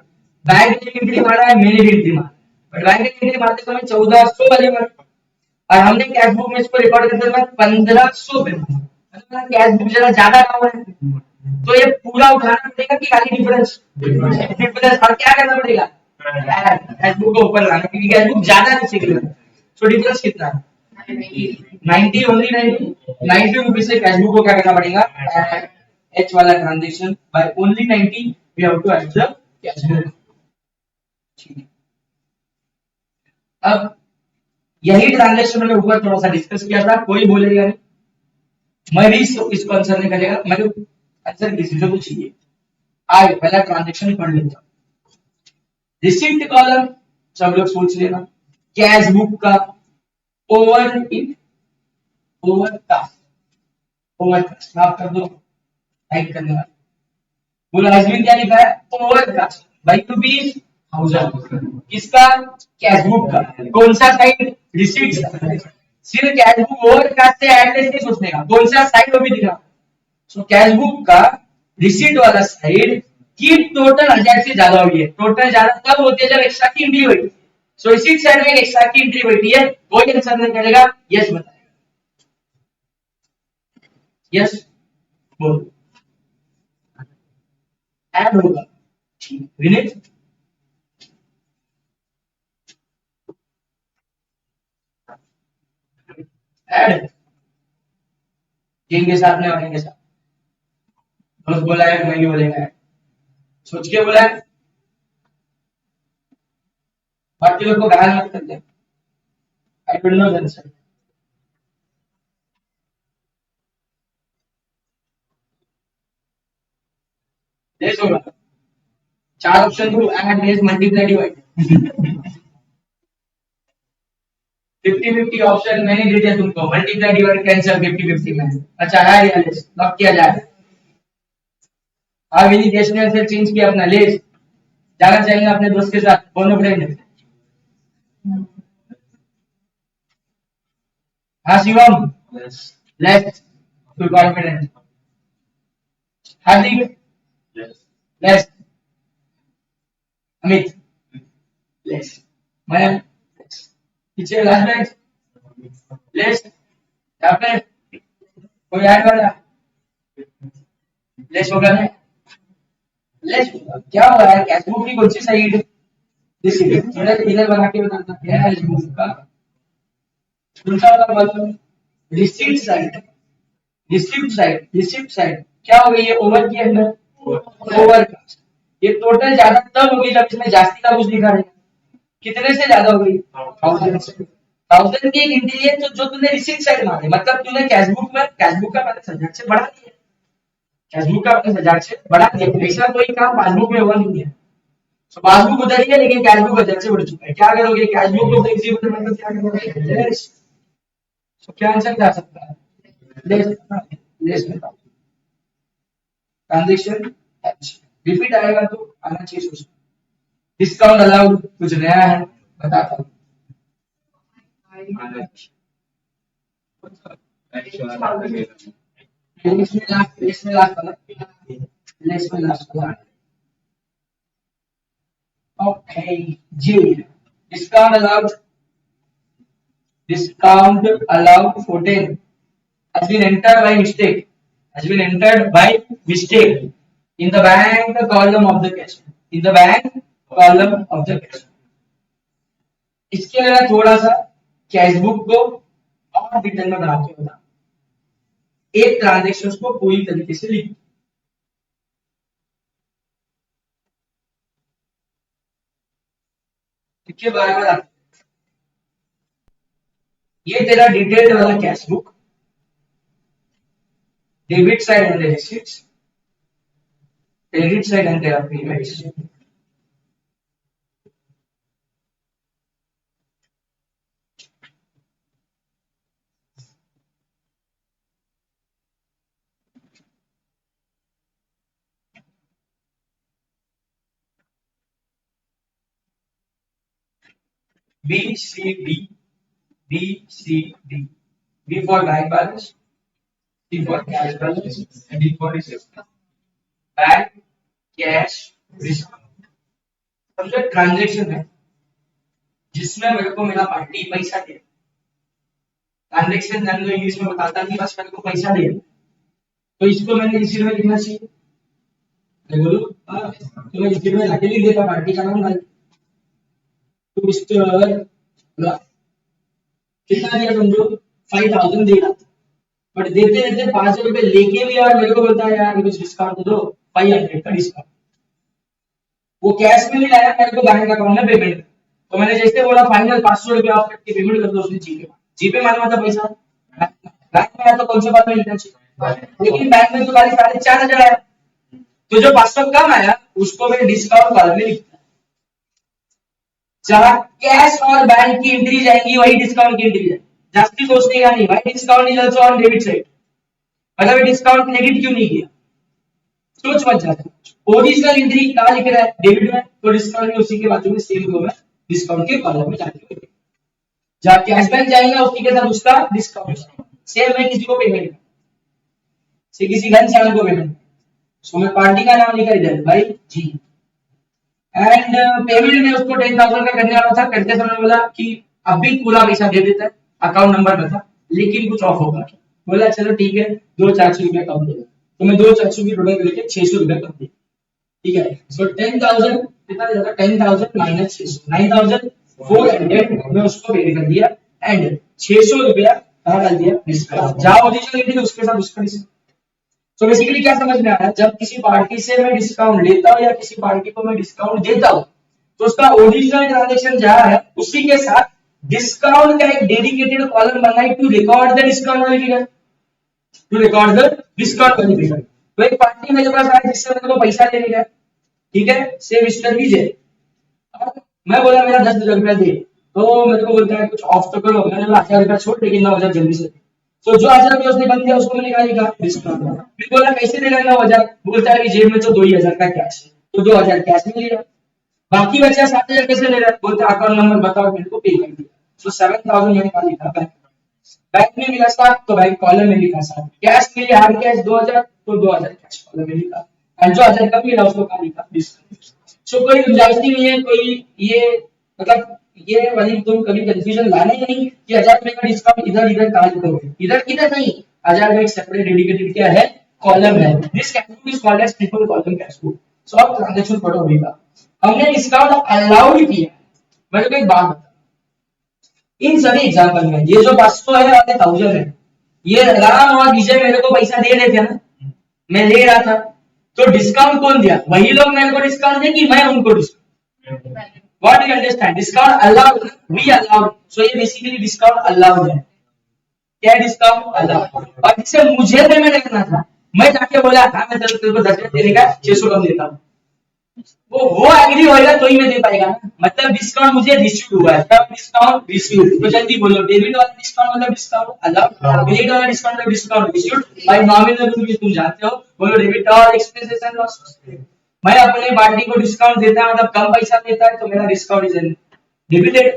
बैंक ने एंट्री मारा है, मैंने भी एंट्री मारा, बट बैंक ने एंट्री मारते समय 1400 वाले मारा, और हमने कैश बुक में इसको रिकॉर्ड करते समय 1500 पे, मतलब कैश बुक जरा ज्यादा डाउन है, तो ये पूरा उठाना पड़ेगा कि खाली डिफरेंस? डिफरेंस। और क्या करना पड़ेगा? कैशबुक को ऊपर लाना, क्योंकि कैशबुक ज्यादा नीचे गिरा। सो डिफरेंस कितना है? 90, ओनली 90 रुपीज से कैशबुक को क्या करना पड़ेगा? एच वाला transaction by only 90 we have to add the cashbook. ठीक है, अब यही ट्रांजेक्शन मैंने ऊपर थोड़ा सा डिस्कस किया था, कोई बोलेगा नहीं, मैं भी इसको आंसर नहीं करेगा, मैं आंसर किसी से तो चाहिए। आए पहला ट्रांजेक्शन पढ़ लेता हूं। रिसिप्ट कॉलम सब लोग सोच लेना, कैश बुक का ओवर इन ओवरकास्ट, ओवरकास्ट माफ कर दो, टाइप करने वाला बोला हस्बैंड क्या लिखा है? Overcast by rupees 1000। किसका? कैश बुक का। कौन सा साइड? Receipt side. सिर्फ कैश बुक ओवरकास्ट से एड्रेस नहीं सोचने का, कौन सा साइड वो भी दिखा। सो कैश बुक का रिसीट वाला साइड की टोटल 1000 से ज्यादा हुई है। टोटल ज्यादा तब होती है जब एक्स्ट्रा की एंट्री हुई। सो रिसीट साइड में एक्स्ट्रा की एंट्री हुई है, कोई आंसर नहीं करेगा, यस बताएगा। यस बोल, ऐड होगा। विनीत ऐड किंग के साथ में वाले के साथ दोस्त बोला है, मैं भी बोलेगा सोच के बोला है, बाकी लोग को गाना मत करते। I don't know the answer. Less होगा, चार ऑप्शन दो, add, less, multiply, divide. 50-50 option मैंने दे दिया तुमको, मल्टीप्लाई डिवाइड कैंसिल 50-50 में। अच्छा है या लेस, लॉक किया जाए। हाँ विनी देश ने आंसर चेंज किया अपना, लेस जाना चाहेंगे अपने दोस्त के साथ, दोनों फ्रेंड। हाँ शिवम लेस, फुल कॉन्फिडेंस। हार्दिक लेस, अमित लेस, मैं पीछे लास्ट बेंच लेस, यहाँ पे कोई ऐड वाला लेस होगा ना? लेस क्या हुआ है? कैशबुक की कौन सी साइड? इधर इधर बना के बताना क्या है कैशबुक का दूसरा वाला column, receipt side. Receipt side, receipt side क्या हो गई है? ओवर के अंदर ओवर कास्ट। ये टोटल ज्यादा तब होगी जब इसमें जास्ती का कुछ लिखा रहेगा। कितने से ज्यादा हो गई? 1000 से। 1000 की एक एंट्री है तो जो तूने रिसीप्ट साइड मांगे, मतलब तूने कैशबुक में कैशबुक का बैलेंस 1000 से बढ़ा दिया। कैशबुक का बैलेंस 1000 से बढ़ा दिया, ऐसा कोई काम पासबुक में हुआ नहीं है। तो पासबुक उधर ही है लेकिन कैशबुक 1000 से बढ़ चुका है। क्या करोगे? कैशबुक को फ्लेक्सिबल मतलब क्या करोगे? लेस। तो क्या आंसर क्या आ सकता है? लेस। लेस में ट्रांजेक्शन रिपीट आएगा तो आना चाहिए सोच। डिस्काउंट अलाउड कुछ नया है बताता हूँ। इसमें लास्ट वाला, इसमें लास्ट वाला। Okay ji, discount allowed, discount allowed 14 has been entered by mistake, has been entered by mistake in the bank column of the cash, in the bank column of the cash। इसके लिए थोड़ा सा cashbook को और detail में बना के बता, एक ट्रांजेक्शन को पूरी तरीके से लिख। इसके बारे में ये तेरा डिटेल्ड वाला cashbook, debit side and receipts, credit side and तेरा payments. B C D, B C D, B for bank balance, C for cash balance, and D for receipt। Bank, cash, receipt, समझो transaction है जिसमें मेरे को मेरा party पैसा दे। Transaction English में बताता नहीं, बस मेरे को पैसा दे, तो इसको मैंने रिसीट में लिखना चाहिए। मैं बोलूं हाँ, तो मैं रिसीट में लाके लिख देता, पार्टी का नाम डाल तो मिस्टर कितना दिया समझो, 5000 दे रहा था, बट देते देते 500 रुपए लेके भी यार मेरे को बोलता है यार कुछ डिस्काउंट दो, 500 का डिस्काउंट। वो कैश में नहीं लाया, मेरे को बैंक अकाउंट में पेमेंट, तो मैंने जैसे बोला फाइनल 500 रुपए ऑफ करके पेमेंट कर दो, उसने जीपे जीपे मांगा था पैसा, बैंक में आया तो कौन से बात में लिखना चाहिए, लेकिन बैंक में तो खाली 4500 आया, तो जो 500 कम आया उसको मैं डिस्काउंट कॉलम में लिखता, जहां कैश और बैंक की एंट्री जाएंगी वही डिस्काउंट की एंट्री जाएगी, जास्ती सोचने का नहीं भाई, discount is also on debit side, मतलब डिस्काउंट क्रेडिट क्यों नहीं किया, सोच मत जाना। ओरिजिनल एंट्री कहां लिख रहा है, डेबिट में, तो डिस्काउंट भी उसी के बाजू में सेम रो में डिस्काउंट के कॉलम में जाके जहां कैशबैक जाएगा उसी के साथ उसका डिस्काउंट सेम है, किसी को पेमेंट से किसी घनश्याम को पेमेंट, सो मैं पार्टी का नाम लिखा इधर भाई जी, एंड पेमेंट में उसको 10,000 का करने वाला था, करते समय बोला कि अभी पूरा पैसा दे देता है, अकाउंट नंबर बता, लेकिन कुछ ऑफ होगा, बोला चलो ठीक है 200-400 रुपया कम देगा, तो मैं 200-400 की टोटल लेके 600 रुपया कम दिया, ठीक है, सो 10,000 कितना दे रहा, 10,000 माइनस 600 9,400 मैं उसको पे कर दिया, एंड 600 रुपया कहाँ डाल दिया, डिस्काउंट, जहां ओरिजिनल एंट्री उसके साथ उसका डिस्काउंट। तो बेसिकली क्या समझ में आया, जब किसी पार्टी से मैं डिस्काउंट लेता हूं या किसी पार्टी को मैं डिस्काउंट देता हूं, तो उसका ओरिजिनल ट्रांजैक्शन जहां है उसी के साथ डिस्काउंट का एक डेडिकेटेड कॉलम बनाई टू रिकॉर्ड द डिस्काउंट वाली figure, to record the discount वाली फिगर। तो एक पार्टी मेरे पास आया जिससे मेरे को पैसा लेने का, ठीक है, से मिस्टर विजय, मैं बोला मेरा 10,000 रुपया दे, तो मेरे को बोलता है कुछ ऑफ तो करो, मैंने बोला 1000 रुपया छोड़, लेकिन 9,000 जल्दी से, तो जो 1000 रुपया उसने बंद किया उसको मैंने लिखा डिस्काउंट, फिर बोला कैसे देगा 9,000, बोलता है जेब में तो 2,000 का कैश है, तो 2,000 कैश में लिया, बाकी बचा 7,000 कैसे ले रहा है, बोलता अकाउंट नंबर बताओ, मेरे को पे कर दिया, तो 7,000 मैंने कहा लिखा बैंक, बैंक में मिला 7 तो बैंक कॉलम में लिखा 7, कैश मिले हार्ड कैश 2,000 तो 2,000 कैश कॉलम में लिखा, एंड जो 1000 कम मिला उसको कहा लिखा डिस्काउंट। सो कोई गुंजाइश नहीं है, कोई ये मतलब ये वाली तुम कभी कंफ्यूजन लाना ही नहीं कि 1000 रुपए का डिस्काउंट इधर इधर कहां लिखोगे, इधर किधर नहीं, 1000 का एक सेपरेट डेडिकेटेड क्या है, कॉलम है, this cash book is called as triple column cash book. So अब ट्रांजैक्शन पढ़ो होगा, हमने डिस्काउंट अलाउड किया, मेरे को एक बात बता, इन सभी एग्जांपल में ये जो 500 है और 1000 है, ये राम और विजय मेरे को पैसा दे रहे थे ना, मैं ले रहा था, तो डिस्काउंट कौन दिया, वही लोग मेरे को डिस्काउंट दे कि मैं उनको discount, What do you understand? Discount allowed, we allowed. So ये basically discount allowed है। क्या डिस्काउंट allowed? और जिससे मुझे पेमेंट करना था, मैं जाके बोला हाँ मैं तेरे को 10 देने का 600 कम देता हूँ, वो एग्री होएगा तो ही मैं दे पाएगा ना, मतलब डिस्काउंट मुझे रिसीव हुआ है, तब डिस्काउंट रिसीव, तो जल्दी बोलो, डेबिट वाला डिस्काउंट मतलब डिस्काउंट अलाउड, क्रेडिट वाला डिस्काउंट मतलब discount receive by nominal rule, तुम जानते हो, बोलो डेबिट और एक्सपेंसेस एंड लॉस, मैं अपने पार्टी को डिस्काउंट देता है मतलब कम पैसा देता है तो मेरा डिस्काउंट इज डेबिटेड,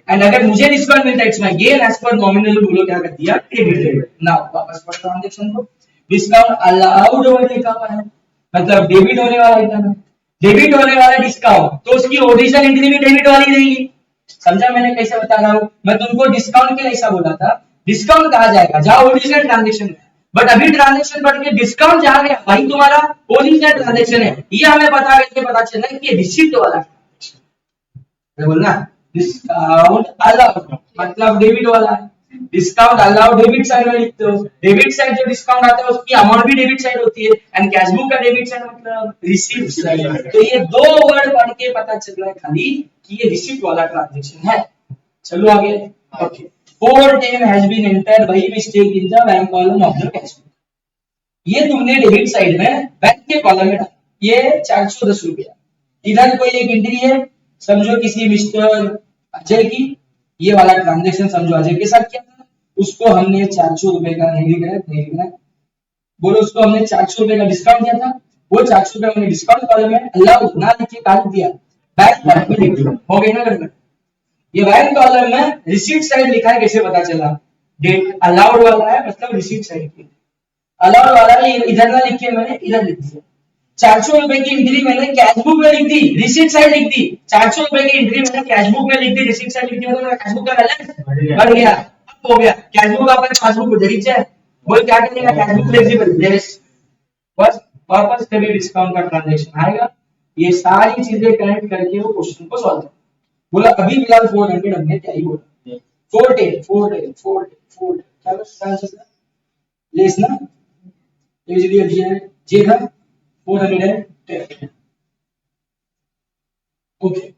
एंड अगर मुझे डिस्काउंट मिलता है it's my gain as per nominal rule, क्या कर दिया डेबिटेड। नाउ वापस पर ट्रांजैक्शन को, डिस्काउंट अलाउड होने लिखा हुआ है, मतलब डेबिट होने वाला आइटम है, डेबिट होने वाला डिस्काउंट, तो उसकी ओरिजिनल एंट्री भी डेबिट वाली रहेगी, समझा मैंने कैसे बता रहा हूं, मैं तुमको डिस्काउंट के लिए ऐसा बोला था, डिस्काउंट कहा जाएगा जहां ओरिजिनल ट्रांजैक्शन है, बट अभी ट्रांजैक्शन बढ़ के डिस्काउंट जहां गया वही तुम्हारा ओरिजिनल ट्रांजैक्शन है, ये हमें पता चला कि रिसीप्ट वाला है, बोलना डिस्काउंट अलाउड मतलब डेबिट वाला है, डिस्काउंट अलाउड डेबिट साइड में लिखते हो, डेबिट साइड जो डिस्काउंट आता है उसकी अमाउंट भी डेबिट साइड होती है, एंड कैशबुक का डेबिट साइड मतलब रिसीप्ट साइड, तो ये दो वर्ड पढ़ के पता चल रहा है खाली कि ये रिसीप्ट वाला ट्रांजैक्शन है। चलो आगे, okay, 410 has been entered by mistake in the bank column of the cash book, ये तुमने डेबिट साइड में बैंक के कॉलम में डाला, ये 410 रुपया, इधर कोई एक एंट्री है, समझो किसी मिस्टर अजय की, ये वाला ट्रांजैक्शन समझो अजय के साथ किया था, उसको हमने 400 रुपए का नहीं लिख रहा बोलो, उसको हमने 400 रुपए का डिस्काउंट दिया था, वो 400 रुपए हमने डिस्काउंट कॉलम में अलाउड ना लिख के काट दिया, बैंक कॉलम में लिख दिया, हो गया ना गड़बड़, ये बैंक कॉलम में रिसीट साइड लिखा है, कैसे पता चला, डेट अलाउड वाला है मतलब रिसीट साइड की, अलाउड वाला है इधर ना लिख के मैंने इधर लिख दिया, 400 रुपए की एंट्री मैंने कैश बुक में लिख दी, रिसीट साइड लिख दी, 400 रुपए की एंट्री मैंने कैश बुक में लिख दी, रिसीट साइड लिख दी, मतलब मेरा कैश बुक का बैलेंस बढ़ गया, अब हो गया कैश बुक, आपका पासबुक उधर ही है, बोल क्या करेगा, कैश बुक फ्लेक्सिबल यस, बस वापस कभी डिस्काउंट का ट्रांजैक्शन आएगा, ये सारी चीजें कनेक्ट करके वो क्वेश्चन को सॉल्व कर। बोला अभी फिलहाल 400 हमने क्या ही बोला 410 क्या बस लेस ना यूजुअली अब ये था 410 ओके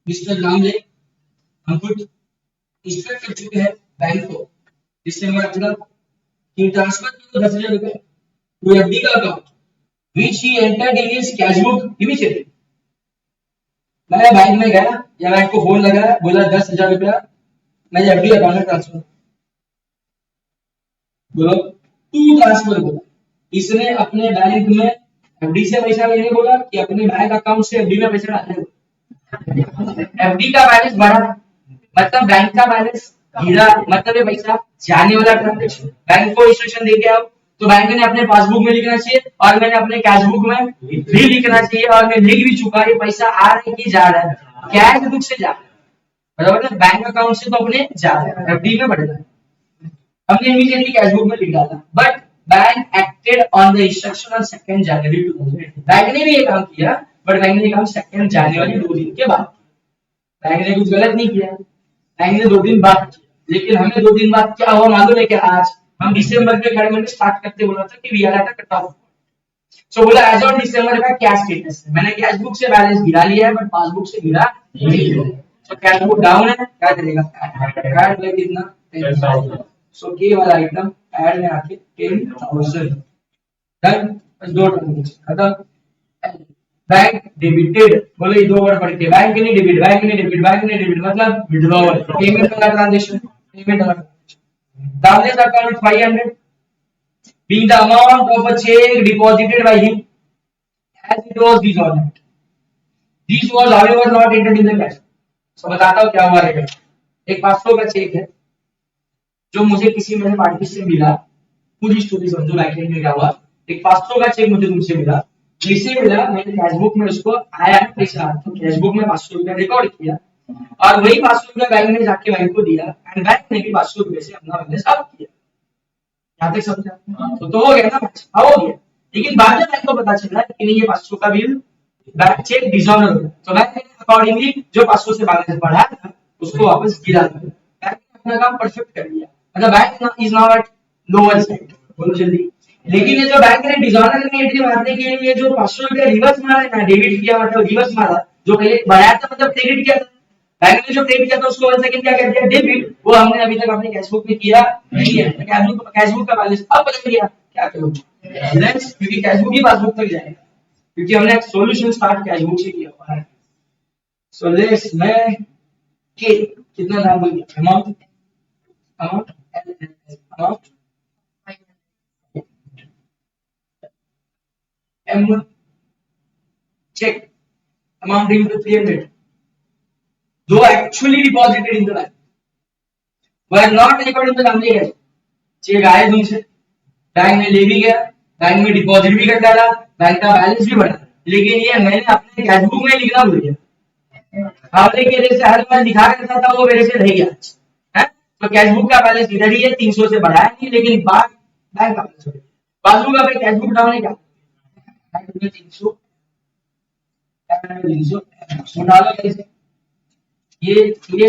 मिस्टर रामले हम कुछ इंस्ट्रक्ट कर चुके हैं बैंक को, जिससे हमारा मतलब कि ट्रांसफर तो 10,000 रुपए टू एफडी का account which he entered in his cash book immediately. मैं बैंक में गया या बैंक को फोन लगाया, बोला 10,000 रुपया मैं एफडी अकाउंट में ट्रांसफर, बोलो टू ट्रांसफर बोला, इसने अपने बैंक में एफडी से पैसा लेने बोला कि अपने बैंक अकाउंट से एफडी में पैसा डालने बोला। एफडी का बैलेंस बढ़ा मतलब बैंक का बैलेंस गिरा, मतलब ये पैसा जाने वाला ट्रांजैक्शन। बैंक को इंस्ट्रक्शन देके आओ तो बैंक ने अपने पासबुक में लिखना चाहिए और मैंने अपने कैश बुक में भी लिखना चाहिए, और मैं लिख भी चुका, ये पैसा आ रहा है कि जा रहा है, कैश बुक से जा रहा है, बराबर है, बैंक अकाउंट से तो अपने जा रहा है, एफडी में बढ़ रहा है, हमने इमीडिएटली कैश बुक में लिख डाला। But bank acted on the instruction on 2 January 2018। Bank ने भी ये काम किया, बट बैंक ने काम 2 जनवरी 2 दिन के बाद। बैंक ने कुछ गलत नहीं किया, बैंक ने 2 दिन बाद किया, लेकिन हमें 2 दिन बाद क्या हुआ मालूम है? कि आज हम दिसंबर के खड़े में स्टार्ट करते बोला था कि we are at a cut off. So बोला एज ऑन दिसंबर का क्या स्टेटस है, मैंने कैश बुक से बैलेंस गिरा लिया है बट पासबुक से गिरा नहीं है। सो कैश बुक डाउन है, क्या करेगा? ऐड में कितना 10,000। सो के वाला आइटम ऐड में आके 10,000 डन, बस 2 ट्रांजैक्शन खत्म। बैंक डेबिटेड, बोले 2 वर्ड पढ़ के, बैंक नहीं डेबिट, बैंक नहीं डेबिट, बैंक नहीं डेबिट मतलब विड्रॉवल, पेमेंट वाला ट्रांजैक्शन, पेमेंट वाला balance account 500 being the amount of a check deposited by him as it was dishonored. This was however not entered in the cash. So बताता हूँ क्या हुआ है। एक 500 का चेक है जो मुझे किसी मेरे पार्टी से मिला, पूरी स्टोरी समझो बैंक में क्या हुआ। एक 500 का चेक मुझे तुमसे मिला, जिसे मिला मैंने कैश बुक में उसको आया पैसा, तो कैश बुक में 500 रुपया रिकॉर्ड किया और वही 500 रुपया बैंक ने जाके बैंक को दिया एंड बैंक ने भी 500 रुपये से अपना बैलेंस अप किया। यहाँ तक समझा? तो हो गया ना, हो गया। लेकिन बाद में बैंक को पता चला कि नहीं ये 500 का बिल बैंक चेक डिसऑनर हो गया, तो बैंक ने अकॉर्डिंगली जो 500 से बैलेंस बढ़ा था उसको वापस गिरा दिया। बैंक ने अपना काम परफेक्ट कर लिया, मतलब bank is now at lower side. बोलो जल्दी। लेकिन ये जो बैंक ने डिसऑनर में एंट्री मारने के लिए जो 500 रुपया रिवर्स मारा है ना, डेबिट किया मतलब रिवर्स मारा, जो पहले बढ़ाया था मतलब क्रेडिट किया था, बैंक ने जो क्रेडिट किया था उसको 1 सेकंड क्या कर दिया डेबिट, वो हमने अभी तक अपने कैश बुक में किया नहीं है। कैश बुक का बैलेंस अब बदल गया, क्या करोगे लेट्स, क्योंकि कैश बुक ही पासबुक तक जाएगा, क्योंकि हमने सॉल्यूशन स्टार्ट कैश बुक से किया हुआ है। सो लेट्स मैं के कितना नाम बोल दिया, amount amount amount M check amount into 300, though actually deposited in the bank, were not recorded in the family cash. Cheque आए तुमसे, बैंक में ले भी गया, बैंक में डिपॉजिट भी कर डाला, बैंक का बैलेंस भी बढ़ा, लेकिन ये मैंने अपने कैश बुक में लिखना भूल गया। आपने के जैसे हर बार लिखा करता था वो मेरे से रह गया है, तो कैश बुक का बैलेंस इधर ही है, 300 से बढ़ाया नहीं, लेकिन बाद बैंक का बैलेंस बढ़ गया। पासबुक का कैश बुक डाउन है क्या 300 डालो कैसे, ये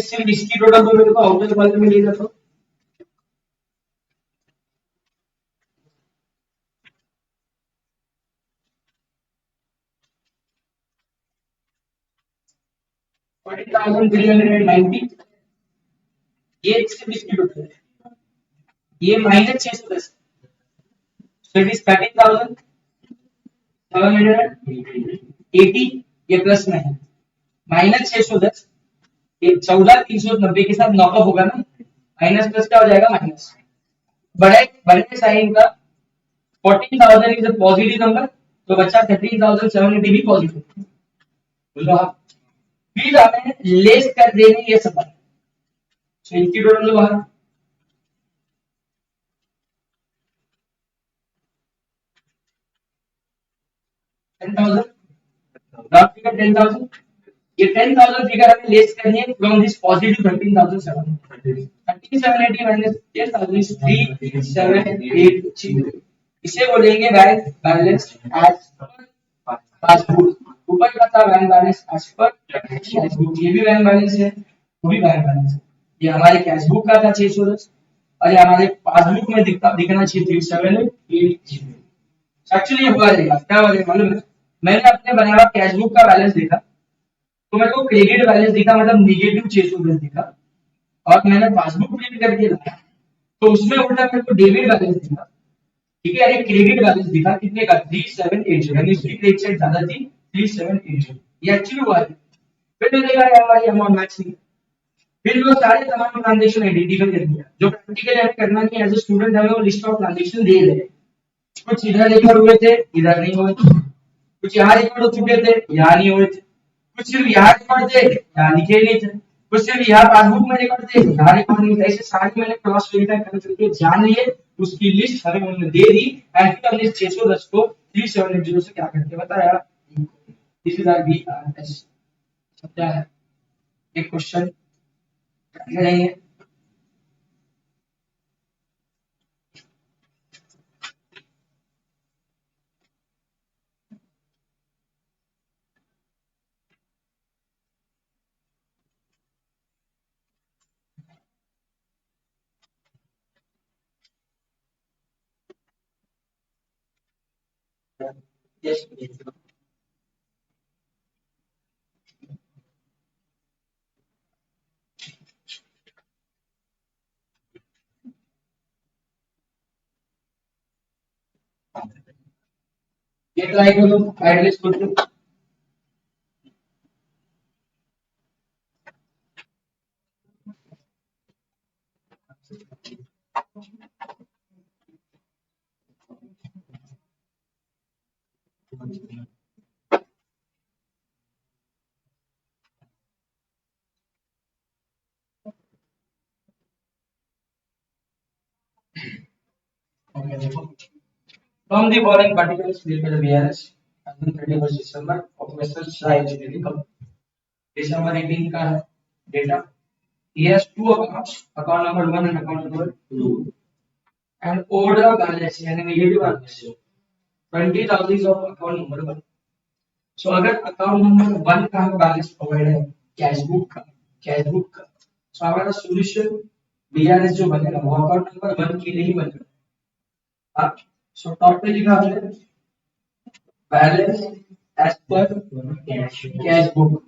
सिर्फ इसकी टोटल तो मेरे को आउटर कॉलम में ले जाता हूं। ये सिर्फ इसकी टोटल है, ये माइनस 610, so it is 13,780, ये प्लस में है, माइनस 610, ये 14,390 के साथ नॉकअप होगा ना, माइनस प्लस क्या हो जाएगा माइनस, बड़े साइन का 14,000 इज अ पॉजिटिव नंबर, तो बच्चा 13,780 भी पॉजिटिव, बोलो आप। फिर हमें लेस कर देंगे ये सब, तो इनकी टोटल बाहर 10,000, रफ फिगर 10,000, ये 10,000 फिगर हमें लेस करनी है from this positive 13,780 minus 10,000 is 3,780, इसे बोलेंगे bank balance as per passbook. ऊपर का था bank balance as per cash book, ये भी बैंक बैलेंस है, वो भी बैंक बैलेंस है। ये हमारे कैश बुक का था 610 और ये हमारे पासबुक में दिखना चाहिए 3780। एक्चुअली हुआ रहेगा क्या हुआ रहेगा मालूम है, मैंने अपने बनाया हुआ कैश बुक का बैलेंस देखा तो मेरे को क्रेडिट बैलेंस दिखा, मतलब निगेटिव 610 दिखा, और मैंने पासबुक प्रिंट करके रखा तो उसमें उल्टा मेरे को डेबिट बैलेंस दिखा। ठीक है, अरे क्रेडिट बैलेंस दिखा कितने का 3780, यानी उसकी क्रेडिट साइड ज्यादा थी 3780, ये एक्चुअली हुआ है। फिर मैंने कहा यार ये अमाउंट मैच नहीं, फिर वो सारे तमाम ट्रांजेक्शन आइडेंटिफाई कर दिया जो प्रैक्टिकली हमें करना नहीं, एज ए स्टूडेंट हमें वो लिस्ट ऑफ ट्रांजेक्शन दे रहे हैं। कुछ इधर रिकॉर्ड हुए थे, इधर नहीं हुए थे, कुछ यहाँ रिकॉर्ड हो चुके थे, यहाँ नहीं हुए थे, कुछ सिर्फ यहाँ रिकॉर्ड थे, यहाँ लिखे नहीं थे, कुछ सिर्फ यहाँ पासबुक में रिकॉर्ड थे, यहाँ रिकॉर्ड नहीं थे। ऐसे सारे मैंने क्रॉस वेरीफाई कर करके जान लिए, उसकी लिस्ट हमें उन्होंने दे दी एंड फिर हमने 610 को 3780 से क्या करके बताया। This is our BRS. क्या है एक क्वेश्चन नहीं है। यस ये ट्राई करो एटलीस्ट कुछ। From the following particulars created by the VRS on 31st December of Western Shah Engineering Company. December 18 का है data. He has two accounts, account number 1 and account number 2, and overall balance यानी negative balance 20,000 of account number 1. So अगर account number 1 का balance provide है cash book का, so हमारा solution VRS जो बनेगा वो अकाउंट नंबर 1 के लिए ही बनेगा। So टोटल लिखा है balance as per cash book,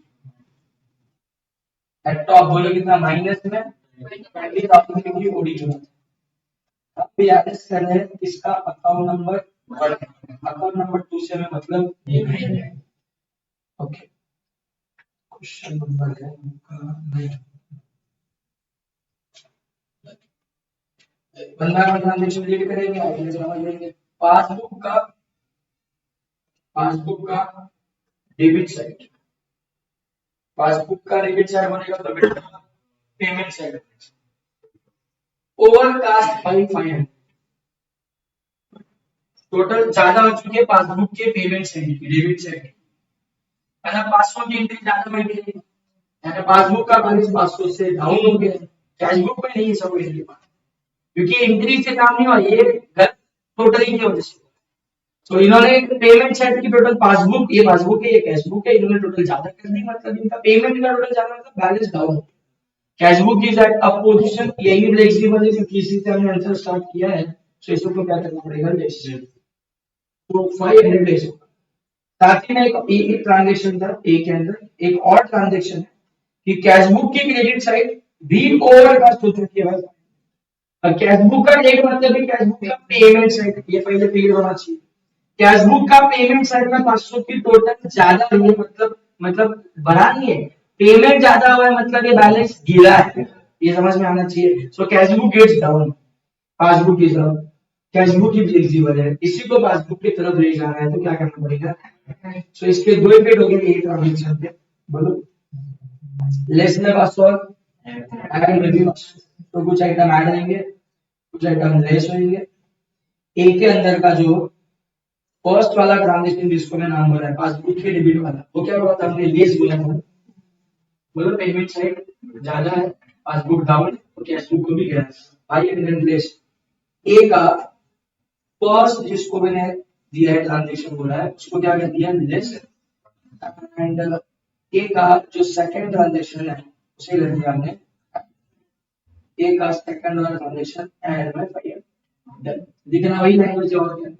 at top बोलो कितना माइनस में 20,000 की ओरिजिनल। अब बैलेंस कर रहे हैं इसका अकाउंट नंबर 1, अकाउंट नंबर 2 से हमें मतलब ये नहीं है। ओके क्वेश्चन नंबर है नहीं बंदा का ट्रांजैक्शन रीड करेंगे आगे समझ लेंगे। पासबुक का डेबिट साइड, पासबुक का डेबिट साइड बनेगा तो payment side overcast bye fine. Total ज्यादा हो चुकी है पासबुक के पेमेंट साइड की डेबिट साइड, अगर 500 की एंट्री ज्यादा बढ़ गई है, पासबुक का बैलेंस 500 से डाउन हो गया, कैश बुक में नहीं सब एंट्री, क्योंकि एंट्री से काम नहीं हुआ, ये टोटली की वजह से। तो इन्होंने पेमेंट साइड की टोटल पासबुक, ये पासबुक है ये कैश बुक है, इन्होंने टोटल ज्यादा कर दी, मतलब इनका पेमेंट का टोटल ज्यादा मतलब balance down. Cash book is at up position, यही फ्लेक्सिबल है क्योंकि इसी से हमने आंसर स्टार्ट किया है, सो इसको क्या करना पड़ेगा लेस, तो 500 लेस होगा। साथ ही में एक ट्रांजैक्शन था ए के अंदर एक और ट्रांजैक्शन है कि कैश बुक की क्रेडिट साइड भी ओवरकास्ट हो चुकी है। कैश बुक का एक मतलब है कैश बुक का पेमेंट साइड, ये पहले क्लियर होना चाहिए। कैश बुक का पेमेंट साइड में 500 की टोटल ज्यादा नहीं है, मतलब बढ़ा नहीं है, पेमेंट ज्यादा हुआ है मतलब ये बैलेंस गिरा है, ये समझ में आना चाहिए। So cash book gets down, passbook is down, cash book ही फ्लेक्सिबल है, इसी को पासबुक की तरफ ले जाना है तो क्या करना पड़ेगा। सो इसके दो इफेक्ट हो गए एक ट्रांजेक्शन पे, बोलो लेस में 500 ऐड में भी 500, तो कुछ आइटम ऐड होंगे कुछ आइटम लेस होंगे। ए के अंदर का जो फर्स्ट वाला ट्रांजेक्शन जिसको मैं नाम बोला पासबुक के डेबिट वाला, वो क्या बोला था हमने लेस बोला था, बोलो पेमेंट साइड ज्यादा है पासबुक डाउन तो कैश बुक को भी गिरा भाई, लेस ए का फर्स्ट जिसको मैंने दिया है ट्रांजेक्शन बोला है उसको क्या कर दिया लेस, एंड ए का जो सेकंड ट्रांजेक्शन है उसे कर दिया हमने ए का सेकंड वाला ट्रांजेक्शन ऐड में फाइल लिखना वही लैंग्वेज और क्या।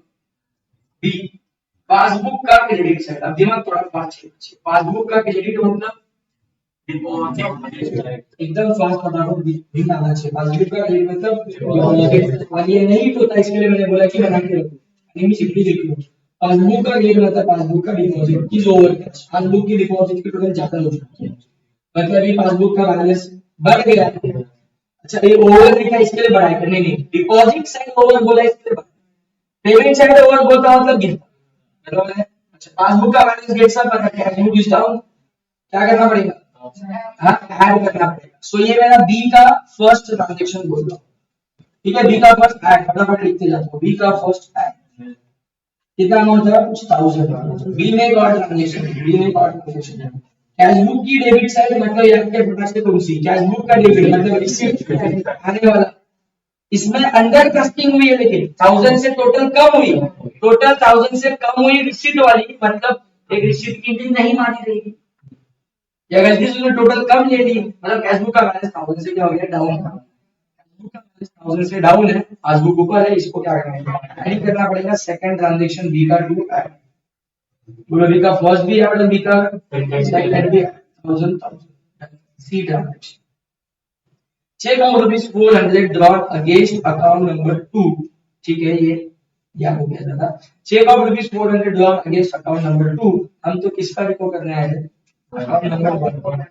बी पासबुक का क्रेडिट साइड, अब दिमाग थोड़ा फास्ट है, पासबुक का क्रेडिट मतलब एकदम फास्ट फटाफट भी आना चाहिए। पासबुक का क्रेडिट मतलब डिपॉजिट, और ये नहीं होता इसके लिए मैंने बोला कि बना के रखो, नहीं सिंपली लिख लो। पासबुक का क्रेडिट मतलब पासबुक का डिपॉजिट इज ओवर, पासबुक की डिपॉजिट की टोटल ज्यादा हो चुकी है, मतलब ये पासबुक का बैलेंस बढ़ गया है। अच्छा ये ओवर लिखा इसके लिए बढ़ाया, नहीं नहीं डिपॉजिट साइड ओवर बोला इसके लिए, पेमेंट साइड ओवर बोलता मतलब गिरता, बराबर है। अच्छा पासबुक का balance gets up, cash book is down, क्या करना पड़ेगा, हाँ ऐड करना पड़ेगा। सो ये मेरा बी का फर्स्ट ट्रांजैक्शन बोल रहा हूँ, ठीक है। बी का फर्स्ट ऐड फटाफट लिखते जाता हूँ, बी का फर्स्ट ऐड कितना अमाउंट था कुछ 1000, बी में एक और ट्रांजैक्शन, बी में एक और ट्रांजैक्शन। कैश बुक की डेबिट साइड मतलब यार के प्रकार से कौन सी, कैश बुक का डेबिट मतलब रिसीट आने वाला, इसमें अंडर कस्टिंग हुई है लेकिन 1000 से टोटल कम हुई, टोटल 1000 से कम हुई रिसीट वाली, मतलब एक रिसीट की एंट्री नहीं मानी रहेगी, या अगर इसने टोटल कम ले ली मतलब कैश बुक का बैलेंस 1000 से क्या हो गया डाउन, कैश बुक का बैलेंस 1000 से डाउन है, पासबुक ऊपर है, इसको क्या करना है ऐड करना पड़ेगा। सेकंड ट्रांजैक्शन बी का 2 ऐड, बोलो बी का फर्स्ट भी ऐड और बी का सेकंड भी 1000 सी transaction. Cheque of ₹400 drawn against account number 2, ठीक है ये क्या हो गया दादा, cheque of ₹400 drawn against account number 2, हम तो किसका रिको करने आए थे अकाउंट नंबर 1,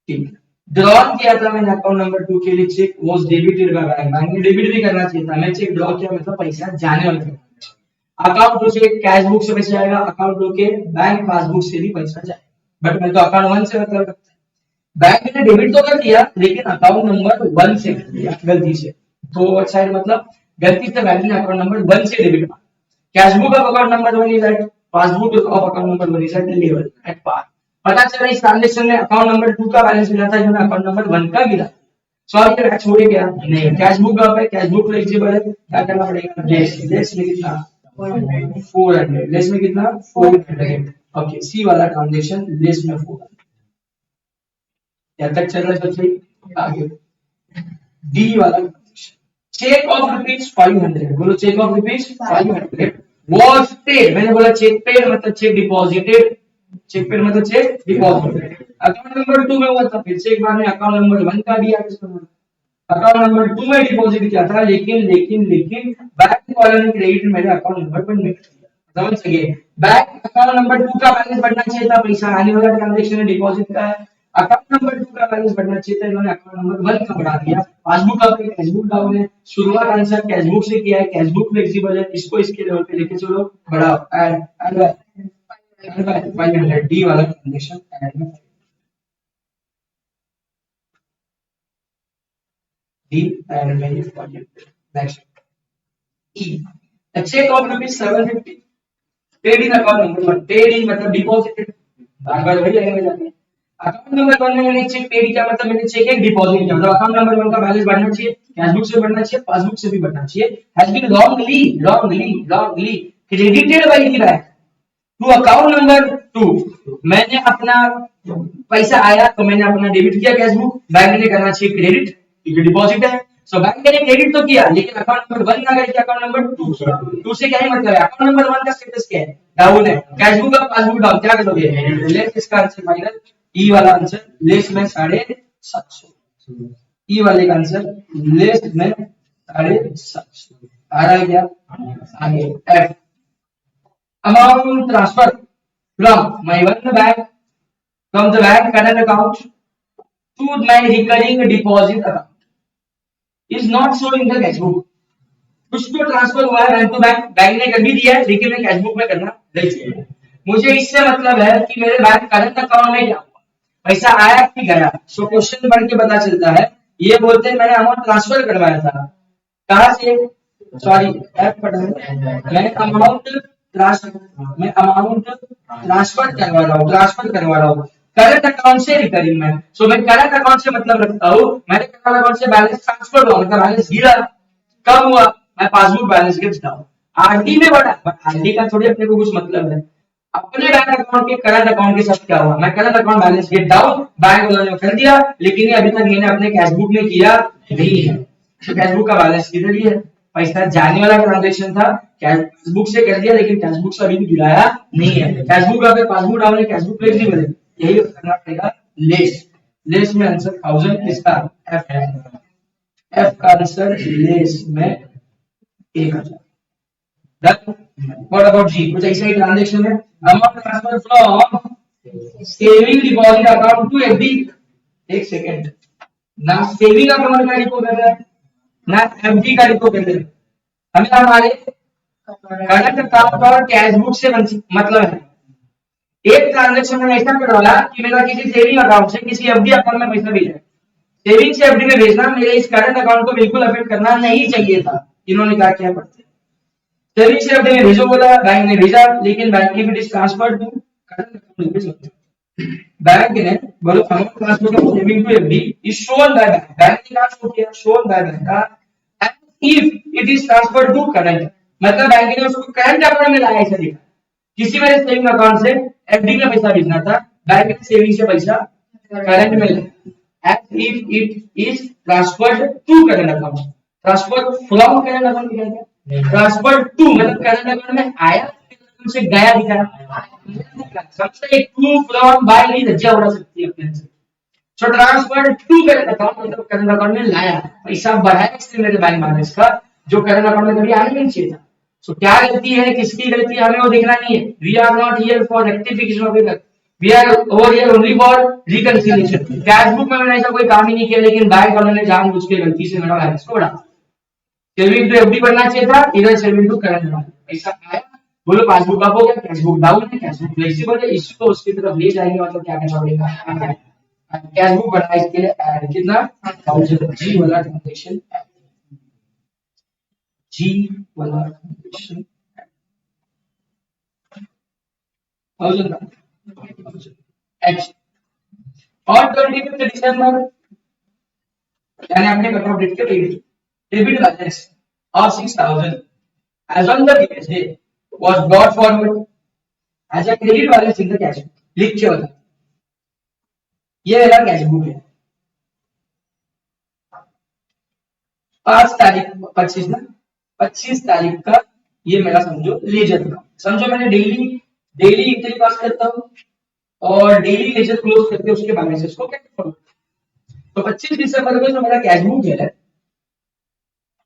ठीक। ड्रॉन किया था मैंने अकाउंट नंबर 2 के लिए, cheque was debited by bank, bank ने डेबिट भी करना चाहिए था, मैं चेक ड्रॉ किया मतलब पैसा जाने वाला था, अकाउंट 2 से कैश बुक से पैसा जाएगा, अकाउंट 2 के बैंक पासबुक से भी पैसा जाएगा, बट मैं तो अकाउंट 1 से मतलब रखता है, बैंक ने डेबिट तो कर दिया लेकिन अकाउंट नंबर 1 से कर दिया गलती से, तो शायद मतलब गलती से बैंक ने अकाउंट नंबर 1 से डेबिट मारा, cash book of account number 1 is at, passbook of account number 1 is at level at par, पता चला इस ट्रांजैक्शन में अकाउंट नंबर 2 का बैलेंस मिला था, इन्होंने अकाउंट नंबर 1 का मिला, सॉरी ये छोड़ गया नहीं, कैश बुक ऑफ है, कैश बुक फ्लेक्सिबल है, क्या करना पड़ेगा लेस, लेस में कितना 400, लेस में कितना 400, ओके। सी वाला ट्रांजैक्शन लेस में 400, क्या तक चल रहा है सबसे आगे। डी वाला चेक ऑफ ₹500, बोलो चेक ऑफ ₹500 वाज पेड, मैंने बोला चेक पेड मतलब चेक डिपॉजिटेड, चेक पेड मतलब चेक डिपॉजिटेड, अकाउंट नंबर 2 में हुआ था, फिर से एक बार में अकाउंट नंबर 1 का भी अकाउंट नंबर 2 में डिपॉजिट किया था, लेकिन लेकिन लेकिन बैंक वाले ने क्रेडिट मेरे अकाउंट नंबर 1 में किया, समझ गए, बैंक अकाउंट नंबर 2 का बैलेंस बढ़ना चाहिए था, पैसा आने वाला ट्रांजैक्शन है डिपॉजिट का है, अकाउंट नंबर 2 का बैलेंस बढ़ना चाहिए था, इन्होंने अकाउंट नंबर 1 का बढ़ा दिया, पासबुक का कैश बुक डाउन है, शुरुआत आंसर कैश बुक से किया है, कैश बुक फ्लेक्सिबल है, इसको इसके लेवल पे लेके चलो बढ़ाओ, ऐड ऐड 500, डी वाला ट्रांजैक्शन ऐड में डी ऐड में ये project next E, a check of ₹750 paid in account number 1, paid in मतलब डिपॉजिटेड, बार बार वही लगेगा जाके, अकाउंट नंबर 1 में मैंने चेक पेड किया मतलब मैंने चेक एक डिपॉजिट किया, मतलब अकाउंट नंबर 1 का बैलेंस बढ़ना चाहिए, कैश बुक से बढ़ना चाहिए, पासबुक से भी बढ़ना चाहिए, has been wrongly credited by the bank to account number 2, मैंने अपना पैसा आया तो मैंने अपना डेबिट किया कैश बुक, बैंक ने करना चाहिए क्रेडिट क्योंकि डिपॉजिट है, सो बैंक ने क्रेडिट तो किया लेकिन अकाउंट नंबर 1 ना करके अकाउंट नंबर 2 से क्या ही मतलब है, अकाउंट नंबर 1 का स्टेटस क्या है डाउन है, कैश बुक का पासबुक डाउन, क्या करोगे लेस, इसका आंसर फाइनल ई वाला आंसर लेस में 750, ई वाले का आंसर लेस में 750 आ रहा है क्या, आगे F amount transfer from my one bank, from the bank current account to my recurring deposit account is not shown in the cash book, कुछ तो ट्रांसफर हुआ है बैंक टू बैंक, बैंक ने कर भी दिया है लेकिन मैं कैश बुक में करना नहीं चाहिए, मुझे इससे मतलब है कि मेरे बैंक करंट अकाउंट में क्या हुआ, पैसा आया कि गया, सो क्वेश्चन पढ़ के पता चलता है, ये बोलते हैं मैंने अमाउंट ट्रांसफर करवाया था, कहां से, सॉरी एफ पढ़ा, मैं अमाउंट ट्रांसफर करवा रहा हूँ करंट अकाउंट से रिकरिंग में, सो मैं करंट अकाउंट से मतलब रखता हूँ, मैंने करंट अकाउंट से बैलेंस ट्रांसफर हुआ मतलब बैलेंस गिरा, कब हुआ, मैं passbook balance gets down, RD में बढ़ा, बट आरडी का थोड़ी अपने को कुछ मतलब है। अपने बैंक अकाउंट के करंट अकाउंट के साथ क्या हुआ, मैं current account balance get down bank वालों ने कर दिया, लेकिन ये अभी तक मैंने अपने कैशबुक में किया नहीं है। तो कैशबुक का बैलेंस किधर ही है, पैसा जाने वाला ट्रांजेक्शन था, कैशबुक से कर दिया, लेकिन कैशबुक से अभी भी गिराया नहीं है। कैशबुक का पासबुक डाउन, कैशबुक लेस नहीं बने, यही करना पड़ेगा। लेस, लेस में आंसर 1000 किसका, एफ है। एफ का आंसर लेस में 1000। डन। व्हाट अबाउट जी, कुछ ऐसा ही ट्रांजैक्शन है। Amount transfer from saving deposit account to FD. एक सेकंड, ना सेविंग अकाउंट का रिको कर रहा है ना एफडी का रिको कर रहा है, हमें हमारे करंट अकाउंट और कैशबुक से मतलब है। एक ट्रांजैक्शन मैंने ऐसा करवाया कि मेरा किसी सेविंग अकाउंट से किसी एफडी अकाउंट में पैसा भेजा, सेविंग से एफडी में भेजना मेरे इस करंट अकाउंट को बिल्कुल अफेक्ट करना नहीं चाहिए था। इन्होंने कहा क्या पढ़ते, सेविंग से एफडी में भेजो बोला, बैंक ने भेजा, लेकिन बैंक की भी ट्रांसफर टू करंट अकाउंट में भेजा। बैंक ने बोलो amount transfer from saving to FD is shown by bank, bank ने क्या शो किया, शोन बाय बैंक का as if it is transferred to current, मतलब बैंक ने उसको करंट अकाउंट में लाया, ऐसा दिखा। किसी मेरे सेविंग अकाउंट से एफडी में पैसा भेजना था, बैंक ने सेविंग से पैसा करंट में लाया, as if it is transferred to current account. Transfer from current account क्या है, ट्रांसफर टू मतलब करंट अकाउंट में आया, से गया दिखा, सबसे टू फ्रॉम बाय नहीं लज्जा हो सकती है अपने से। So transfer to current account मतलब करंट अकाउंट में लाया, पैसा बढ़ाया इसने मेरे बैंक बैलेंस का, जो करंट अकाउंट में कभी आने नहीं चाहिए था। सो क्या गलती है, किसकी गलती है, हमें वो देखना नहीं है। We are not here for rectification of error, we are over here only for reconciliation. Cashbook में मैंने ऐसा कोई काम ही नहीं किया, लेकिन बैंक वालों ने जानबूझ के गलती से मेरा बैलेंस को बढ़ा। सेविंग टू एफडी बढ़ना चाहिए था, इधर सेविंग टू करंट अकाउंट, पैसा आया, बोलो पासबुक अप हो गया, कैशबुक डाउन है, कैशबुक फ्लेक्सिबल है, इसको उसकी तरफ ले जाएंगे, मतलब क्या करना पड़ेगा, कैशबुक बढ़ा, इसके लिए ऐड कितना 1000, जी वाला ट्रांजैक्शन, जी वाला ट्रांजैक्शन 1000 एच। और 25 दिसंबर यानी आपने कट ऑफ डेट के debit balance of 6000 as on the previous day was brought forward as a credit balance in the cash book। लिख के बता, ये मेरा कैश बुक है, 5 तारीख 25 ना 25 तारीख का ये मेरा समझो लेजर का, समझो मैंने डेली एंट्री पास करता हूँ और डेली लेजर क्लोज करके उसके बैलेंसेस को कैसे फॉलो। तो 25 दिसंबर को जो मेरा कैश बुक है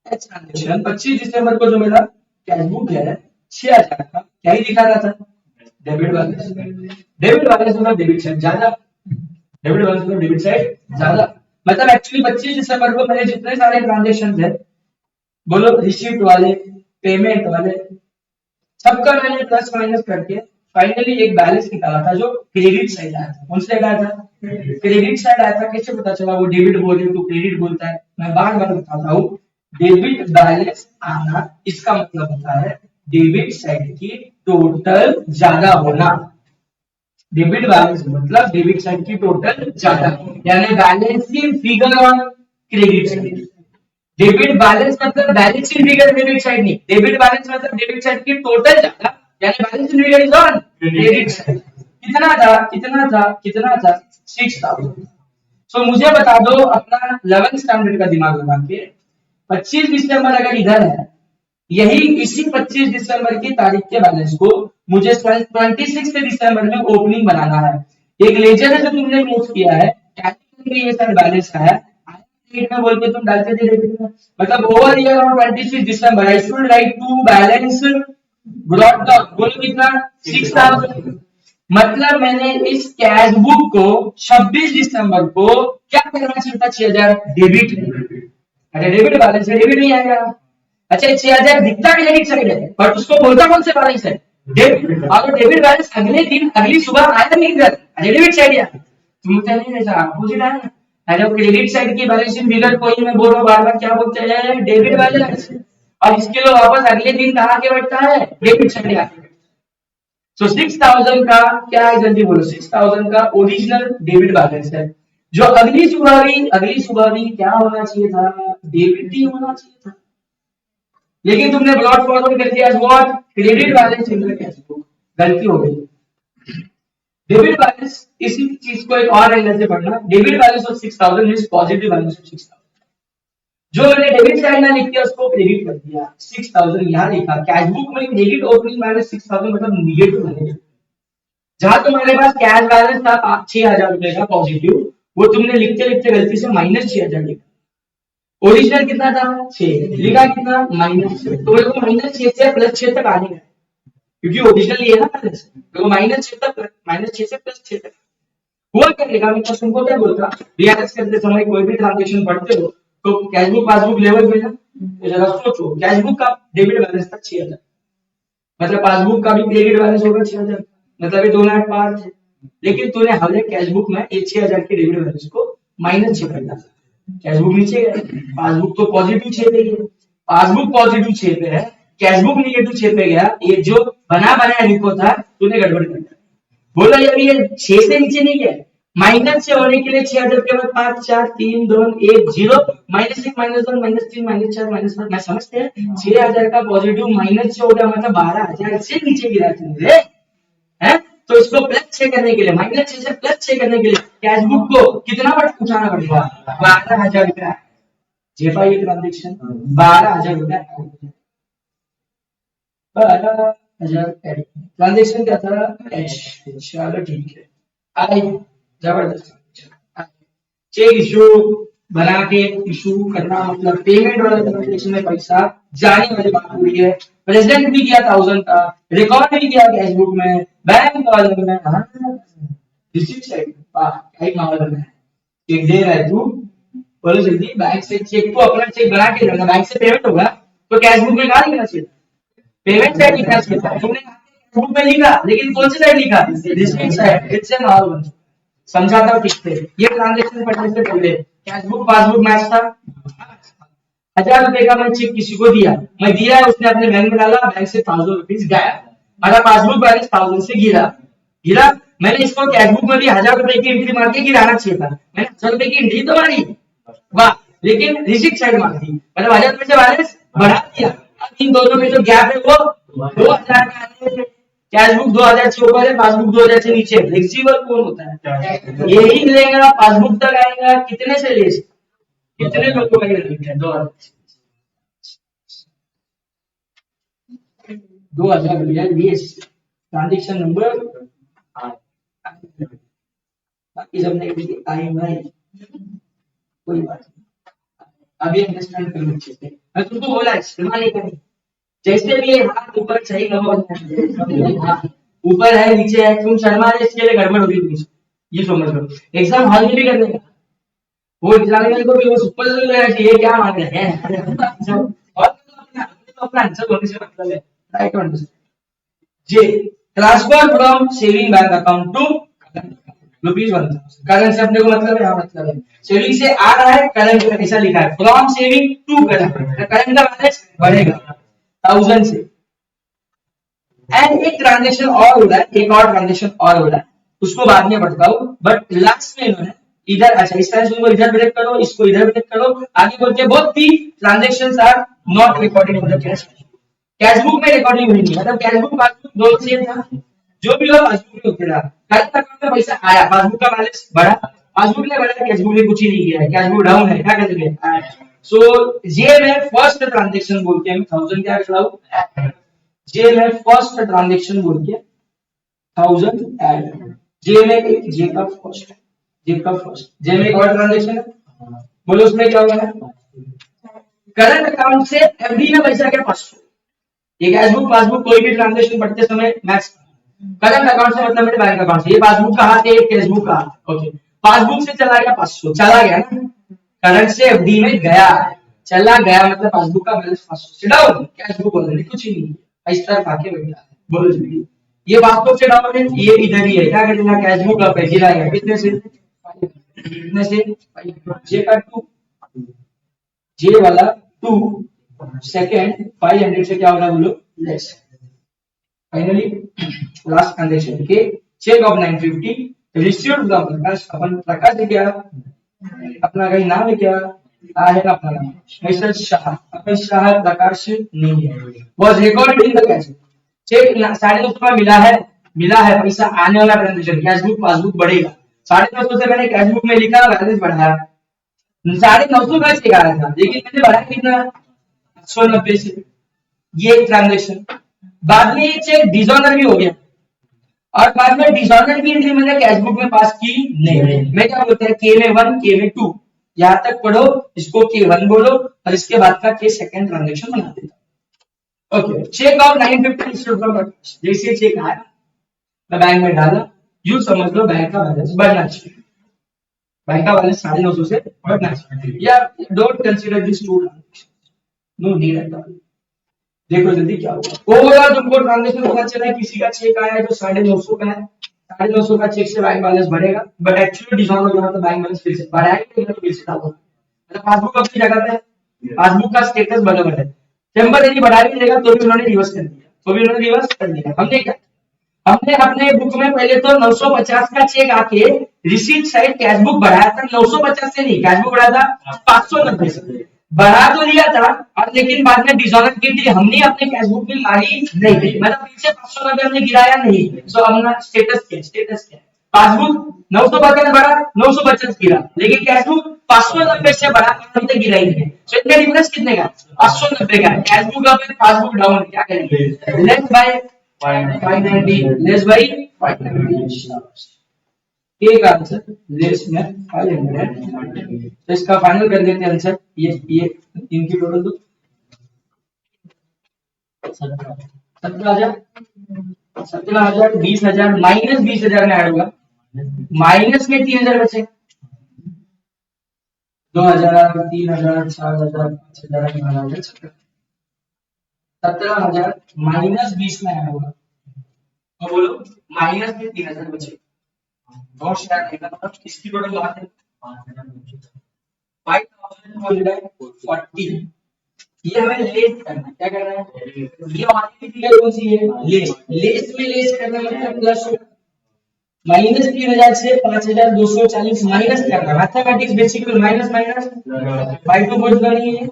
ट्रांजेक्शन, 25 दिसंबर को जो मेरा कैशबुक है 6000 का, क्या ही दिखा रहा था, डेबिट बैलेंस। डेबिट बैलेंस मतलब डेबिट साइड ज्यादा, डेबिट बैलेंस मतलब डेबिट साइड ज्यादा, मतलब एक्चुअली 25 दिसंबर को मेरे जितने सारे ट्रांजेक्शन थे, बोलो रिसीप्ट वाले, पेमेंट वाले, सबका मैंने प्लस माइनस करके फाइनली एक बैलेंस निकाला था जो क्रेडिट साइड आया था। कौन सा आया था, क्रेडिट साइड आया था। कैसे पता चला, वो डेबिट बोल रही तो क्रेडिट बोलता है, मैं बार बार बताता हूँ। डेबिट बैलेंस आना इसका मतलब होता है डेबिट साइड की टोटल ज्यादा होना। डेबिट बैलेंस मतलब डेबिट साइड की टोटल ज्यादा, यानी balancing figure on credit side. Debit balance मतलब बैलेंसिंग फिगर क्रेडिट साइड नहीं, डेबिट बैलेंस मतलब डेबिट साइड की टोटल ज्यादा, यानी balancing figure is on credit side. कितना था कितना था कितना था 6000। सो मुझे बता दो अपना 11th स्टैंडर्ड का दिमाग लगा के, 25 दिसंबर अगर इधर है, यही इसी 25 दिसंबर की तारीख के बैलेंस को मुझे 26 दिसंबर में ओपनिंग बनाना है। एक लेजर है जो तुमने यूज किया है, ये सारा बैलेंस है में बोल के तुम डालते थे डेबिट में, मतलब ओवर ईयर ऑन 26 दिसंबर I should write to balance brought down, बोलो कितना 6000। मतलब मैंने इस कैश बुक को 26 दिसंबर को क्या करना चाहिए था, 6000 डेबिट। अरे डेबिट बैलेंस है, डेबिट नहीं आएगा। अच्छा 6000 दिखता क्रेडिट साइड है, पर उसको बोलता कौन से बैलेंस है, डेबिट। और डेबिट बैलेंस अगले दिन अगली सुबह आया नहीं इधर, डेबिट साइड आया। तुम क्या नहीं जैसा अपोजिट है ना, अरे क्रेडिट साइड की बैलेंसिंग फिगर कोई मैं बोल रहा हूँ बार बार, क्या बोलते हैं, डेबिट बैलेंस। और इसके लिए वापस अगले दिन कहाँ के बैठता है, डेबिट साइड आके। सो 6000 का क्या है, जल्दी बोलो, 6000 का ओरिजिनल डेबिट बैलेंस है, जो अगली सुबह भी क्या होना चाहिए था, डेबिट ही होना चाहिए था। लेकिन तुमने ब्रॉड फॉरवर्ड कर दिया what credit balance in the cash book, गलती हो गई। डेबिट बैलेंस, इसी चीज को एक और एंगल से पढ़ना, debit balance of 6000 is positive balance of 6000। जो मैंने डेबिट साइड में लिख दिया उसको क्रेडिट कर दिया, 6000 यहां लिखा, कैश बुक में क्रेडिट ओपनिंग बैलेंस 6000 मतलब नेगेटिव बैलेंस। जहां तुम्हारे पास कैश बैलेंस था 6000 रुपए का पॉजिटिव, वो तुमने लिखते लिखते गलती से -6000 लिखा। ओरिजिनल कितना था 6, लिखा कितना -6, तो मेरे को -6 से +6 तक आने का, क्योंकि ओरिजिनल ये ना बैलेंस, तो -6 तक, -6 से +6 तक हुआ करेगा। मैं तो तुमको क्या बोलता, रियलाइज करते समय कोई भी ट्रांजैक्शन पढ़ते हो तो कैश बुक पासबुक लेवल पे ना, तो जरा सोचो, कैश बुक का डेबिट बैलेंस था 6000, मतलब पासबुक का भी क्रेडिट बैलेंस होगा 6000, मतलब ये दोनों एट पार थे। लेकिन तूने हमारे कैश बुक में ये 6000 के डेबिट बैलेंस को -6 कर दिया, कैश बुक नीचे गया, पासबुक तो पॉजिटिव 6 पे है, पासबुक पॉजिटिव 6 पे है, कैश बुक नेगेटिव 6 पे गया, ये जो बना बनाया रिपो था तूने गड़बड़ कर दिया। बोला यार ये 6 से नीचे नहीं गया, माइनस से होने के लिए 6000 के बाद 5 4 3 2 1 0, -1 -2 -3 -4 -5, मैं समझते हैं 6000 का पॉजिटिव -6 हो गया, मतलब 12000 से नीचे गिरा तुमने है। तो इसको +6 करने के लिए, -6 से +6 करने के लिए कैश बुक को कितना बट उठाना पड़ेगा, 12000 रुपया। जेपा ये ट्रांजेक्शन 12000 रुपया, 12000 ट्रांजेक्शन क्या था एच, चलो ठीक है। आई जबरदस्त चेक इशू बना के इशू करना, मतलब पेमेंट वाला ट्रांजेक्शन में पैसा जाने वाली बात हुई है। प्रेसिडेंट भी किया 1000 का, रिकॉर्ड भी किया कैश बुक में, बैंक वाले में, हाँ रिसीट साइड वाह क्या ही मामला है। चेक दे रहा है तू, बोलो जल्दी बैंक से चेक, तो अपना चेक बना के रखना, बैंक से पेमेंट होगा तो कैश बुक में कहाँ लिखना चाहिए, पेमेंट साइड लिखना चाहिए। तुमने बुक में लिखा लेकिन कौन सी साइड लिखा, receipt side, it's an all समझाता हूँ ठीक से। ये ट्रांजैक्शन पढ़ने से पहले कैश बुक पासबुक मैच था, 1000 रुपए का मैं चेक किसी को दिया, मैं दिया उसने अपने बैंक में डाला, बैंक से 1000 रुपीज गया, मेरा पासबुक बैलेंस 1000 से गिरा गिरा, मैंने इसको कैश बुक में भी 1000 रुपए की एंट्री मार के गिराना चाहिए था, मैंने 1000 रुपए की एंट्री तो मारी वाह, लेकिन रिसीट साइड मार दी, मतलब 1000 रुपए से बैलेंस बढ़ा दिया। इन दोनों में जो गैप है वो 2000 का है, कैश बुक 2000 से ऊपर है, पासबुक 2000 से नीचे, फ्लेक्सिबल कौन होता है, यही लेगा पासबुक तक आएगा, कितने से ले, कितने लोगों का है 2000 रुपया लिए, ट्रांजेक्शन नंबर, बाकी सबने आई भाई कोई बात नहीं, अभी अंडरस्टैंड कर लो अच्छे से। मैं तुमको बोला इस्तेमाल नहीं करनी, जैसे भी हाथ ऊपर सही करो, ऊपर है नीचे है, तुम शर्मा रहे इसके लिए गड़बड़ होगी तुम, ये समझ लो। एग्जाम हॉल में भी करने का, वो एग्जामिनर को भी वो सुपर लग रहा है कि ये क्या मांग रहे हैं, और तो अपना आंसर होने से मतलब है, try to understand. J transfer from saving bank account to ₹1000, current से अपने को मतलब है, यहाँ मतलब है सेविंग से आ रहा है, करंट में ऐसा लिखा है, from saving to current, current का बैलेंस बढ़ेगा 1000 से। एंड एक ट्रांजेक्शन और हो रहा है, एक और ट्रांजेक्शन और हो रहा है, उसको बाद में बढ़ता हूँ, बट लास्ट में इन्होंने इधर, अच्छा इस ट्रांजेक्शन को इधर ब्रेक करो, इसको इधर ब्रेक करो, आगे बोलते both the transactions are not recorded in the cash, cash book में रिकॉर्डिंग हुई नहीं, मतलब कैश बुक पासबुक दोनों सेम था, जो भी हो पासबुक में होते रहा, करंट अकाउंट में पैसा आया, पासबुक का बैलेंस बढ़ा, पासबुक ने बढ़ा, कैश बुक ने कुछ ही नहीं किया है, कैश बुक डाउन है, क्या करेंगे, सो ये में फर्स्ट ट्रांजैक्शन बोल के 1000 क्या लिखा, जे में फर्स्ट ट्रांजैक्शन बोल के 1000 ऐड, जे में एक, जे का फर्स्ट, जे का फर्स्ट, जे में एक और ट्रांजैक्शन है, बोलो उसमें क्या होगा, करंट अकाउंट से एफडी में पैसा क्या 500, ये कैश बुक पासबुक कोई भी ट्रांजैक्शन पढ़ते समय मैक्स, करंट अकाउंट से मतलब मेरे बैंक अकाउंट से, ये पासबुक का हाथ है, कैश बुक का, ओके पासबुक से चला गया 500, चला गया ना, करंट से एफडी में गया, चला गया मतलब पासबुक का बैलेंस 500 से डाउन, कैश बुक ऑलरेडी कुछ ही नहीं, इस तरह आके बैठा है, बोलो जल्दी, ये पासबुक से डाउन है, ये इधर ही है, क्या करेगा, कैश बुक का पैसे लाएगा कितने से, कितने से, जे का 2, जे वाला 2, सेकंड 500 से क्या होगा बोलो लेस, फाइनली लास्ट ट्रांजैक्शन के चेक ऑफ 950 रिसीव्ड फ्रॉम प्रकाश, अपन प्रकाश है क्या, अपना कहीं नाम है क्या, है ना अपना नाम मिस्टर शाह, अपने शाह प्रकाश नहीं है, was record in the cash check 950 का मिला है पैसा आने वाला ट्रांजेक्शन कैश बुक पासबुक बढ़ेगा 950 से मैंने कैश बुक में लिखा बैलेंस बढ़ाया 950 का चेक आया था लेकिन मैंने बढ़ाया कितना 190 से ये एक ट्रांजेक्शन बाद में ये चेक डिसऑनर भी हो गया और बाद में डिसऑनर की एंट्री मैंने कैश बुक में पास की नहीं मैं क्या बोलते हैं के में 1 के में 2 यहां तक पढ़ो इसको के1 बोलो और इसके बाद का के सेकंड ट्रांजैक्शन बना देता ओके चेक ऑफ 950 जैसे चेक आया मैं बैंक में डाला यू समझ लो बैंक का बैलेंस बढ़ना चाहिए बैंक का बैलेंस 950 से बढ़ना चाहिए या don't consider this two transaction no need at all देखो जल्दी क्या हुआ ओवरऑल तुमको ट्रांजैक्शन पता चला किसी का चेक आया जो 950 का है 950 का चेक से बैंक बैलेंस बढ़ेगा बट एक्चुअली डिसऑनर हो गया तो बैंक बैलेंस फिर से बढ़ाएगा तो फिर से डालो मतलब पासबुक अपनी जगह पे पासबुक का स्टेटस बराबर है टेम्पररी बढ़ा भी देगा तो भी उन्होंने रिवर्स कर दिया हमने क्या हमने अपने बुक में पहले तो 950 का चेक आके रिसीट साइड कैश बुक बढ़ाया था 950 से नहीं कैश बुक बढ़ाया था 590 से बढ़ा तो दिया था और लेकिन बाद में डिसऑनर की थी हमने अपने कैश बुक में लाई नहीं मतलब पीछे 590 हमने गिराया नहीं सो हमने स्टेटस क्या पासबुक 950 बढ़ा 950 गिरा लेकिन कैश बुक 590 से बढ़ा अभी तक गिरा ही नहीं सो इतना डिफरेंस कितने का 590 का cash book up passbook down क्या करेंगे लेस बाय 590 लेस बाय 590 एक आंसर लेस में 500 तो इसका फाइनल कर देते हैं आंसर ये इनकी टोटल तो 17,000 20,000 माइनस 20,000 में ऐड होगा माइनस में 3,000 बचे 2,000 3,000 4,000 5,000 9,000 17,000 माइनस 20 में ऐड होगा तो बोलो माइनस में 3,000 बचे और शायद नहीं मतलब किसकी टोटल बात है 5,240 ये हमें लेस करना क्या करना है ये वाली फिगर कौन सी है लेस में लेस करना मतलब प्लस माइनस 3,000 से 5,240 माइनस करना मैथमेटिक्स बेसिकली माइनस 5 तो नहीं है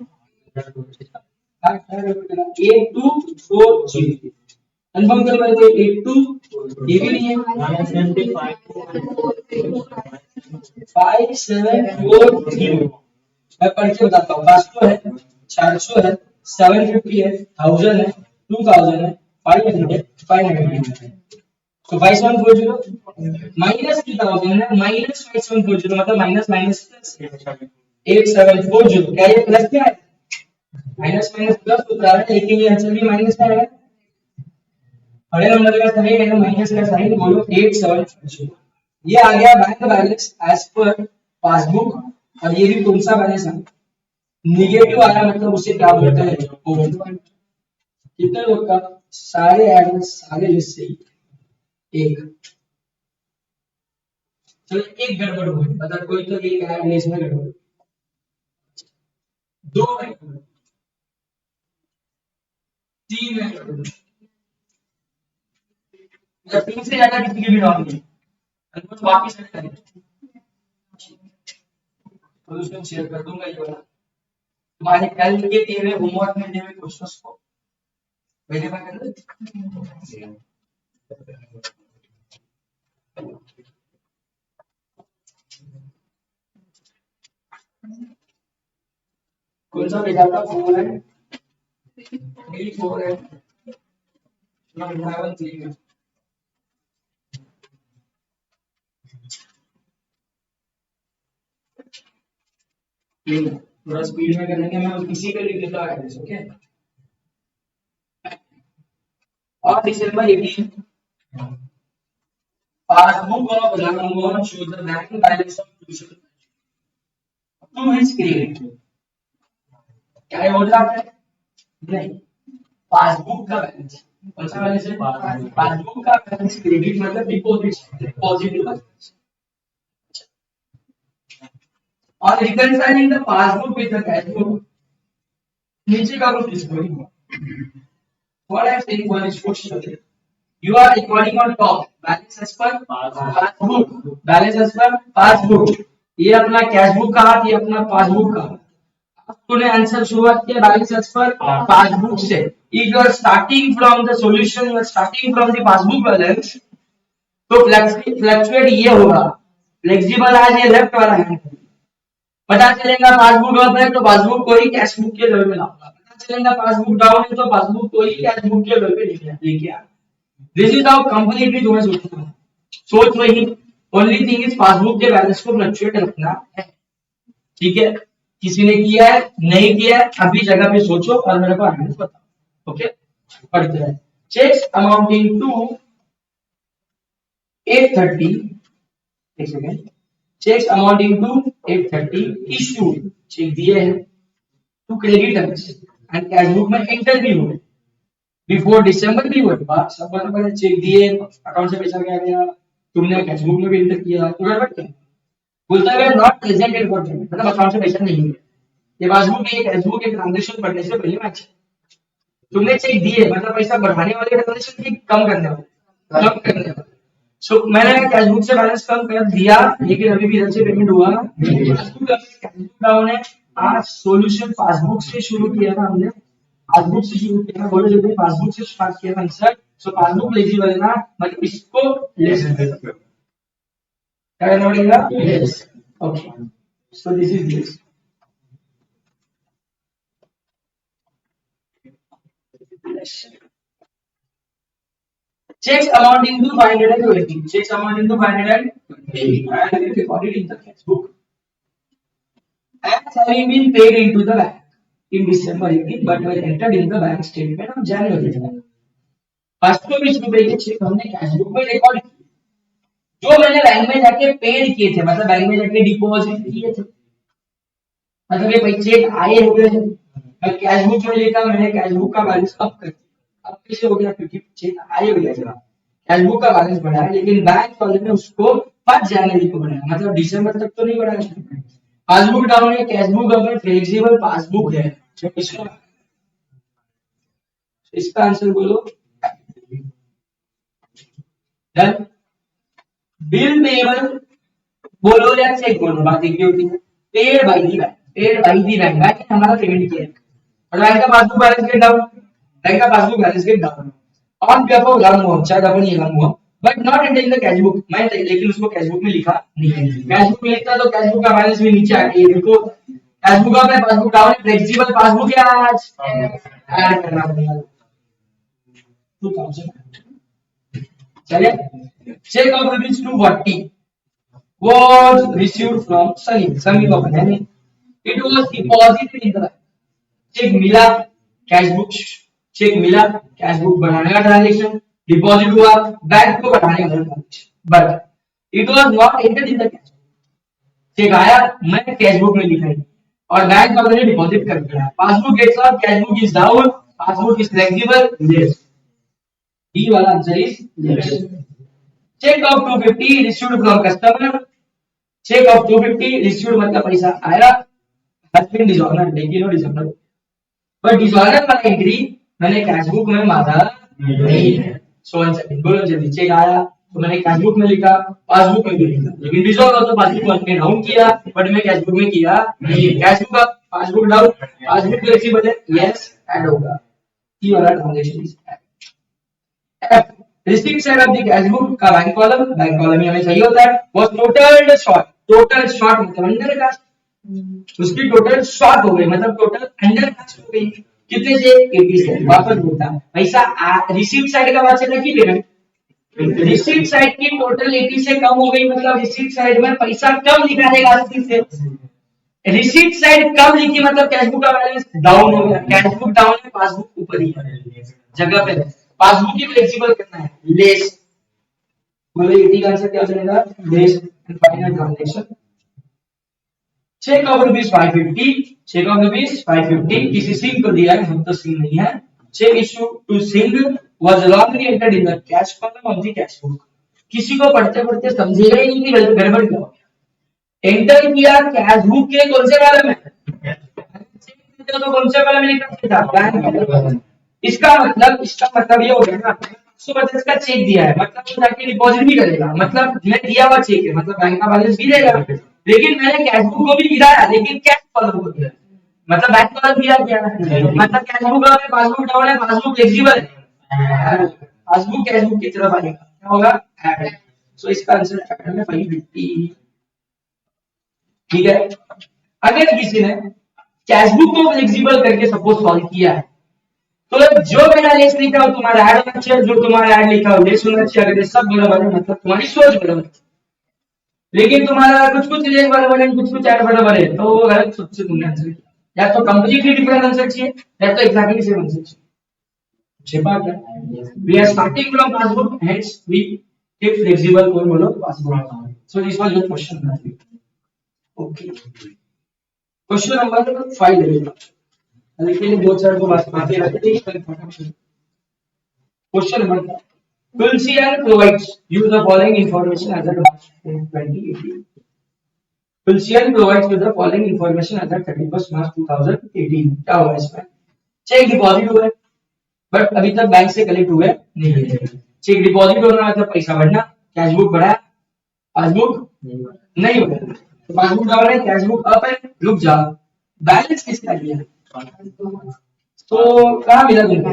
8240 कंफर्म कर लेते 82 ये भी नहीं है 5740 मैं पढ़ के बताता हूँ 500 है 400 है 750 है 1000 है 2000 है 500 है 500 तो 5740 माइनस 2000 है माइनस 5740 मतलब माइनस माइनस प्लस 8740 क्या ये प्लस क्या है माइनस माइनस प्लस होता है लेकिन ये आंसर भी माइनस का है बड़े नंबर का साइन है माइनस का साइन बोलो 8740 ये आ गया bank balance as per passbook और ये भी कौन सा बैलेंस है निगेटिव आया मतलब उसे क्या बोलते हैं कितने लोग का सारे एड सारे लिस्ट से एक चलो एक गड़बड़ हो गई मतलब कोई तो एक ऐड लिस्ट में गड़बड़ दो है तीन है या तीन से ज्यादा किसी की भी रॉन्ग नहीं तो वापिस करेंगे सॉल्यूशन शेयर कर दूंगा ये वाला तुम्हारे कल के दिए हुए होमवर्क में दिए हुए क्वेश्चंस को वेरीफाई कर दो कौन सा भेजा था 4 है 4 है नंबर 3 है थोड़ा स्पीड में करने के मैं किसी का लिख देता है ओके और December 18 passbook of Rammohan show the bank balance of tuition to his credit क्या हो रहा है नहीं पासबुक का बैलेंस कौन सा बैलेंस है पासबुक का बैलेंस क्रेडिट मतलब डिपॉजिट पॉजिटिव बैलेंस और reconciling the passbook with the cash book नीचे का रूप is going what I am saying one is question you are recording on top balance as per passbook balance as per passbook ये अपना cash book का हाथ ये अपना passbook का तूने आंसर शुरुआत किया बैलेंस एज पर पासबुक से। If you are starting from the solution, you are starting from the passbook balance, तो फ्लक्चुएट ये होगा, फ्लेक्सिबल आज ये लेफ्ट वाला है, पता चलेगा पासबुक अप है तो पासबुक को ही कैश बुक के लेवल पे लाऊंगा, पता चलेगा पासबुक डाउन है तो पासबुक को ही कैश बुक के लेवल पे लेके आ। दिस इज हाउ कंप्लीटली तुम्हें सोचना है। सोच वही, ओनली थिंग इज पासबुक के बैलेंस को फ्लक्चुएट रखना है। ठीक है, किसी ने किया है नहीं किया है, अभी जगह पे सोचो और मेरे को आंसर बताओ। ओके, पढ़ते हैं। चेक्स अमाउंटिंग टू 830, एक second, cheques amounting to 830 issued, cheque दिए हैं to creditors and cash book में एंटर भी हुए बिफोर दिसंबर भी हुए, बात सब बराबर है। चेक दिए, अकाउंट से पैसा गया, तुमने कैश बुक में भी एंटर किया, तो गड़बड़ है। बोलता है नॉट प्रेजेंट इन अकाउंट, मतलब अकाउंट से पैसा नहीं है। ये पासबुक के कैश बुक के ट्रांजैक्शन पढ़ने से पहले मैच, तुमने चेक दिए मतलब पैसा बढ़ाने वाले ट्रांजैक्शन की कम करने वाले, कम करने वाले। सो मैंने कैश बुक से बैलेंस कम कर दिया, लेकिन अभी भी इधर से पेमेंट हुआ। पासबुक डाउन है। आज सॉल्यूशन पासबुक से शुरू किया था हमने, पासबुक से शुरू किया, बोलो जल्दी, पासबुक से स्टार्ट किया था आंसर। सो पासबुक फ्लेक्सिबल है ना, मतलब इसको लेस क्या करना पड़ेगा, less. Okay, so this is this. Checks amounting to 520. Checks amounting to 520 and recorded in the cash book. As having been paid into the bank in December 18, but were entered in the bank statement of January 12. 520 रुपए के check हमने cash book में record किए, जो मैंने bank में जाके paid किए थे, मतलब बैंक में जाके डिपॉजिट किए थे, मतलब ये पैसे चेक आए हुए हैं, मैं कैश बुक में लिखा, मैंने कैश बुक का बैलेंस अप कर दिया। अब कैसे हो गया, क्योंकि चेक आए हुए हैं, कैश बुक का बैलेंस बढ़ा है, लेकिन बैंक वाले ने उसको 5 जनवरी को बढ़ाया, मतलब दिसंबर तक तो नहीं बढ़ाया। पासबुक डाउन है, कैश बुक अप है, फ्लेक्सिबल पासबुक है। इसका आंसर बोलो, डन। बिल पेएबल बोलो या चेक बोलो, बात एक ही होती है। Paid by the bank, paid by the bank, bank ने हमारा पेमेंट किया है और बैंक का passbook balance get down, bank का passbook balance get down on behalf of learn हुआ, शायद अपन ये लर्न हुआ, but not enter in the cash book. मैं लेकिन उसको कैश बुक में लिखा नहीं है, कैश बुक में लिखता तो कैश बुक का बैलेंस भी नीचे आ गया। देखो कैश बुक का पासबुक डाउन, फ्लेक्सिबल पासबुक है, आज ऐड करना पड़ेगा 2000। चलिए, cheque of rupees 240 was received from Sunny, Sunny को पता नहीं, it was deposited in the bank। Cheque मिला, कैश बुक, चेक मिला, कैश बुक बढ़ाने का ट्रांजैक्शन, डिपॉजिट हुआ, बैंक को बढ़ाने का transaction, but it was not entered in the cash. Cheque आया, मैं कैश बुक में लिखा है और बैंक वाले ने डिपॉजिट कर दिया। Passbook gets up, cash book is down, passbook is flexible, yes, D वाला answer is yes. Cheque of 250 received from customer, cheque of 250 received मतलब पैसा आया, हैज बीन डिसऑनर्ड, लेकिन वो डिसऑनर्ड, बट डिसऑनर वाला एंट्री मैंने कैश बुक में मारा नहीं है। सो वन सेकंड, बोलो जल्दी, चेक आया तो मैंने कैश बुक में लिखा, पासबुक में भी लिखा, लेकिन डिसऑनर हो तो पासबुक में डाउन किया, बट मैं कैश बुक में किया नहीं। Cash book up, passbook down, passbook flexible है, यस, ऐड होगा, ये वाला transaction is add. Receipt side of the cash book का बैंक कॉलम ही हमें चाहिए होता है, वो टोटल शॉर्ट, टोटल शॉर्ट मतलब अंडर कास्ट, उसकी टोटल शॉर्ट हो गई, मतलब टोटल अंडर कास्ट हो गई, कितने से 80 से। वापस बोलता पैसा रिसीप्ट साइड का बात चल रहा है, पेमेंट रिसीप्ट साइड की टोटल 80 से कम हो गई, मतलब रिसीप्ट साइड में पैसा कम लिखा जाएगा 80 से। रिसीप्ट साइड कम लिखी मतलब कैश बुक का बैलेंस डाउन हो गया, कैश बुक डाउन है, पासबुक ऊपर ही है, जगह पे पासबुक की फ्लेक्सिबल करना है, लेस। बोलो 80 का आंसर क्या चलेगा, less. And final transaction, cheque of rupees 550, cheque of rupees 550 किसी सिंह को दिया है, हम तो सिंह नहीं है। Cheque issue to Singh was wrongly entered in the cash column of the cash book. किसी को पढ़ते पढ़ते समझेगा ही नहीं कि गड़बड़ क्या हो गया। एंटर किया कैश बुक के कौन से कॉलम में, तो कौन से कॉलम में लिखा था, बैंक। इसका मतलब ये हो गया ना, 150 का चेक दिया है, मतलब वो जाके डिपॉजिट भी करेगा, मतलब मैं दिया हुआ चेक है, मतलब बैंक का बैलेंस भी देगा, लेकिन मैंने कैश बुक को भी गिराया, लेकिन कैश कॉलम को दिया, मतलब बैंक वाला दिया क्या मतलब कैश बुक है, पासबुक डाउन है, पासबुक फ्लेक्सिबल है, पासबुक कैश बुक की तरफ आएगा, क्या होगा ऐड। सो इसका आंसर ऐड में 550। ठीक है, अगर किसी ने कैश बुक को फ्लेक्सिबल करके सपोज सॉल्व किया है तो जो मेरा लेस लिखा हो तुम्हारा ऐड होना चाहिए, जो तुम्हारा ऐड लिखा हो लेस होना चाहिए। अगर ये सब बराबर है मतलब तुम्हारी सोच बराबर है, लेकिन तुम्हारा कुछ कुछ लेस बराबर है, कुछ कुछ ऐड बराबर है, तो वो गलत सोच से तुमने आंसर किया। या तो कंप्लीटली डिफरेंट आंसर चाहिए या तो एग्जैक्टली सेम आंसर चाहिए। छिपा क्या, we are starting from passbook, hence we take flexible for बोलो passbook. So this was your question. Okay, question number 5 लेकिन दो चार को बातें रखते हैं। Question number 5. Pulsian provides you the following information as of March 2018. Pulsian provides you the following information as of 31st March 2018. क्या हुआ इसमें? चेक डिपॉजिट हुआ है, बट अभी तक बैंक से कलेक्ट हुए नहीं है। चेक डिपॉजिट होना मतलब पैसा बढ़ना, कैश बुक बढ़ा, पासबुक नहीं बढ़ा, तो पासबुक डाउन है, कैश बुक अप है, रुक जा। बैलेंस किसका दिया है? तो कहाँ मिला तुमको?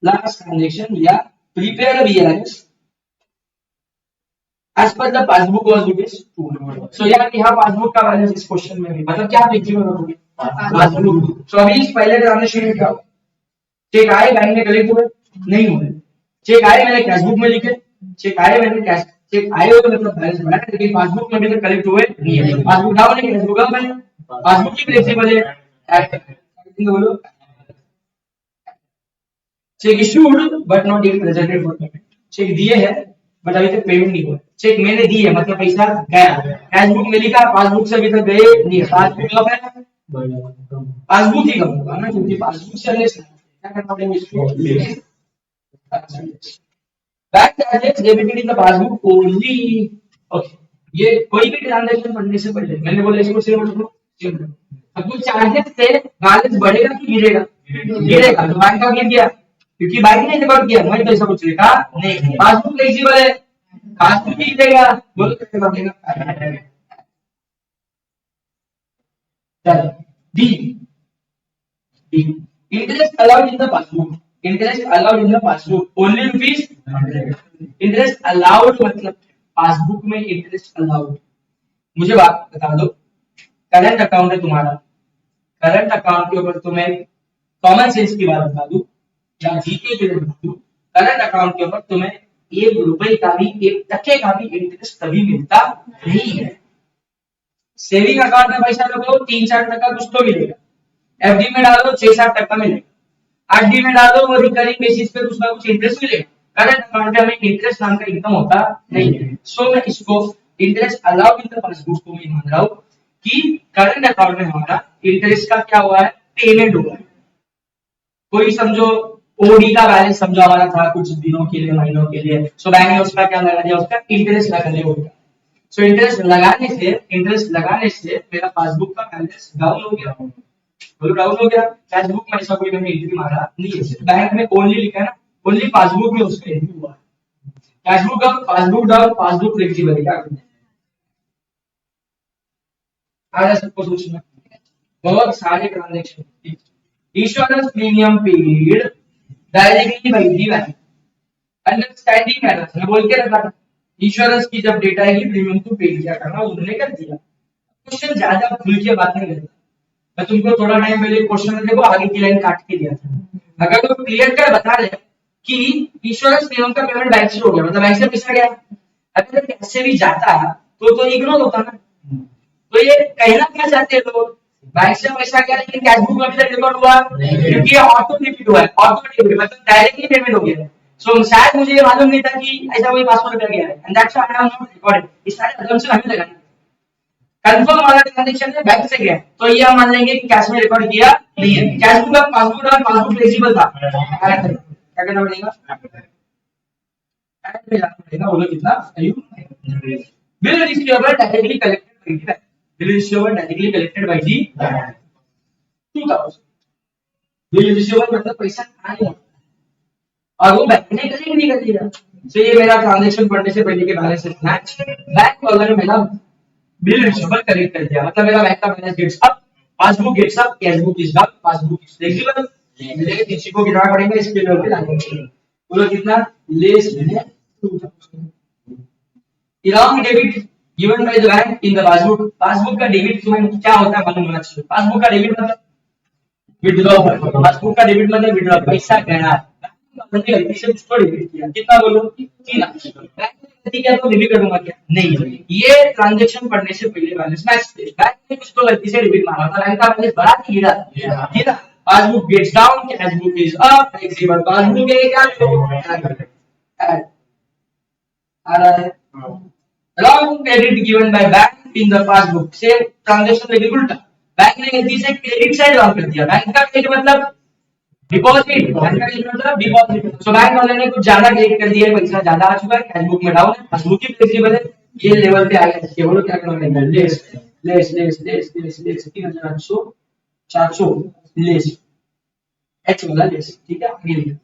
लास्ट ट्रांजेक्शन या prepaid BRS as per the passbook was rupees 200. So यहाँ पासबुक का बैलेंस इस क्वेश्चन में भी मतलब क्या फ्लेक्सिबल होगी पासबुक। सो अभी इस पहले ट्रांजेक्शन में क्या हो, चेक आए बैंक में कलेक्ट हुए नहीं हुए, चेक आए मैंने कैश बुक में लिखे, चेक आए मैंने कैश, चेक आए हो मतलब बैलेंस बढ़ा, लेकिन पासबुक में भी कलेक्ट हुए नहीं है, पासबुक डाउन है, कैश बुक अप है, पासबुक की फ्लेक्सिबल है, बोलो cheque issued but not yet presented for payment। Cheque दिए है बट अभी तक पेमेंट नहीं हुआ। चेक मैंने दी है मतलब पैसा गया, कैश बुक में लिखा, पासबुक से अभी तक गए नहीं है, पासबुक कब है, पासबुक ही कब होगा ना, क्योंकि पासबुक से लेस क्या करना पड़ेगा इसको। Bank charges debited in the passbook only. Okay, ये कोई भी ट्रांजैक्शन करने से पहले मैंने बोला इसको सेव रखो। अब कुछ चार्जेस से बैलेंस बढ़ेगा कि गिरेगा? गिरेगा। तो बैंक का गिर गया क्योंकि बैंक ने रिकॉर्ड किया, मैं तो ऐसा कुछ लिखा नहीं। पासबुक फ्लेक्सिबल है, पासबुक ही देगा, बोलो कैसे मांगेगा। D D interest allowed in the passbook, interest allowed in the passbook only rupees 100। Interest allowed मतलब पासबुक में इंटरेस्ट अलाउड। मुझे बात बता दो, करंट अकाउंट है तुम्हारा, करंट अकाउंट के ऊपर तुम्हें कॉमन सेंस की बात बता दूं या जीके के लिए बता दूं, करंट अकाउंट के ऊपर तुम्हें 1 रुपए का भी 1 टके का भी इंटरेस्ट कभी मिलता नहीं है। सेविंग अकाउंट में पैसा रखो 3-4 टका कुछ तो मिलेगा, एफडी में डालो 6-7 टका मिलेगा, आरडी में डालो वो रिकरिंग बेसिस पे कुछ ना कुछ इंटरेस्ट मिलेगा। करंट अकाउंट में हमें इंटरेस्ट नाम का इनकम होता नहीं है। सो मैं इसको interest allowed in the passbook को मैं मान रहा हूं कि करंट अकाउंट में हमारा इंटरेस्ट का क्या हुआ है, पेमेंट हुआ है। कोई समझो ओडी का बैलेंस समझो हमारा था कुछ दिनों के लिए, महीनों के लिए, सो बैंक ने उसका क्या लगा दिया, उसका इंटरेस्ट लगा दिया होगा। सो इंटरेस्ट लगाने से मेरा पासबुक का बैलेंस डाउन हो गया, बोलो डाउन हो गया। कैश बुक में ऐसा कोई मैंने एंट्री मारा नहीं है, बैंक में ओनली लिखा है ना, ओनली पासबुक में उसका एंट्री हुआ। Cash book down, passbook down, passbook flexible है, क्या करना है आज सबको सोचना। बहुत सारे transaction, insurance premium paid directly by the bank, understanding manner मैं बोल के रखा था, इंश्योरेंस की जब डेटा आएगी प्रीमियम को पे किया करना, उन्होंने कर दिया। क्वेश्चन ज्यादा खुल के बात नहीं करता, मैं तुमको थोड़ा टाइम पहले क्वेश्चन देखो आगे की लाइन काट के दिया था। अगर तो क्लियर कर बता रहे कि इंश्योरेंस प्रीमियम का पेमेंट बैंक से हो गया मतलब बैंक से पैसा गया, अगर कैसे भी जाता तो इग्नोर होता ना। तो ये कहना क्या चाहते हैं लोग, बैंक से पैसा गया लेकिन कैश बुक में अभी तक रिकॉर्ड हुआ क्योंकि ऑटो डेबिट हुआ है, ऑटो डेबिट मतलब डायरेक्टली पेमेंट हो गया। सो शायद मुझे ये मालूम नहीं था कि ऐसा कोई पासवर्ड कर गया है, and that's why I have not recorded. इस सारे असम्पशन हमें लगाना कंफर्म वाला ट्रांजैक्शन है बैंक से गया, तो ये हम मान लेंगे कि कैश में रिकॉर्ड किया नहीं है। कैश बुक का पासबुक और पासबुक फ्लेक्सिबल था, क्या करना पड़ेगा, ऐड में जाना पड़ेगा। बोलो कितना, bill receivable directly collected by the bill receivable directly collected by the 2000। Bill receivable मतलब पैसा आने और वो बैंक ने कलेक्ट नहीं कर दिया। सो ये मेरा ट्रांजैक्शन पढ़ने से पहले के बैलेंस कितना है, बैंक वाले ने मेरा बिल रिसीवेबल कलेक्ट कर दिया मतलब मेरा बैंक का balance gets up, passbook gets up, cash book is down, passbook is flexible. लेकिन किसी को कितना पड़ेगा इसके लेवल पे लाने के लिए, बोलो कितना, less than 2000। Around debit given by the bank in the passbook, passbook का डेबिट तुम्हें क्या होता है मालूम होना चाहिए। पासबुक का डेबिट मतलब विड्रॉ, पासबुक का डेबिट मतलब विड्रॉ, पैसा गया हमने गलती से उसको डेबिट किया, कितना बोलो, 3 लाख। बैंक ने गलती किया तो डेबिट करूंगा क्या, नहीं। ये ट्रांजैक्शन करने से पहले बैलेंस मैच थे, बैंक ने कुछ तो गलती से डेबिट मारा था, बैंक का बैलेंस बढ़ा कि गिरा, गिरा। Passbook gets down, cash book is up, flexible passbook है क्या, आ रहा है। Wrong credit given by bank in the passbook, से ट्रांजैक्शन लेकिन उल्टा, बैंक ने गलती से क्रेडिट साइड रॉन्ग कर दिया। बैंक का क्रेडिट मतलब डिपॉजिट, बैंक का क्रेडिट मतलब डिपॉजिट। सो बैंक वाले ने कुछ ज्यादा क्रेडिट कर दिया है, पैसा ज्यादा आ चुका है, कैश बुक में डाउन है, पासबुक की फ्लेक्सिबल है, ये लेवल पे आ गया। इसके बोलो क्या करना पड़ेगा, less less less less less less 3800 400 less, H वाला लेस, ठीक है। आगे लिखो,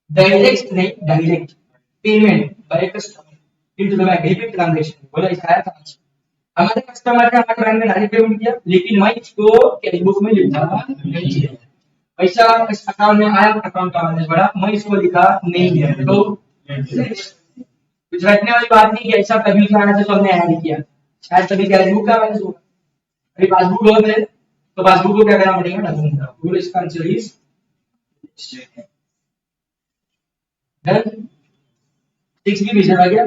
डायरेक्ट नहीं, direct payment by customer into the bank, repeat transaction, बोला इसका था। हमारे कस्टमर ने हमारे बैंक में डायरेक्ट पेमेंट किया, लेकिन मैं इसको कैश बुक में लिखा नहीं है। पैसा इस अकाउंट में आया, अकाउंट का बैलेंस बढ़ा, मैं इसको लिखा नहीं है, तो कुछ रखने वाली बात नहीं कि ऐसा कभी क्या आना तो हमने ऐड किया, शायद तभी कैश बुक का बैलेंस होगा। अभी पासबुक हो गए तो पासबुक को क्या करना पड़ेगा, डालूंगा, बोलो इसका आंसर इज डन। 6 भी भेजा था क्या,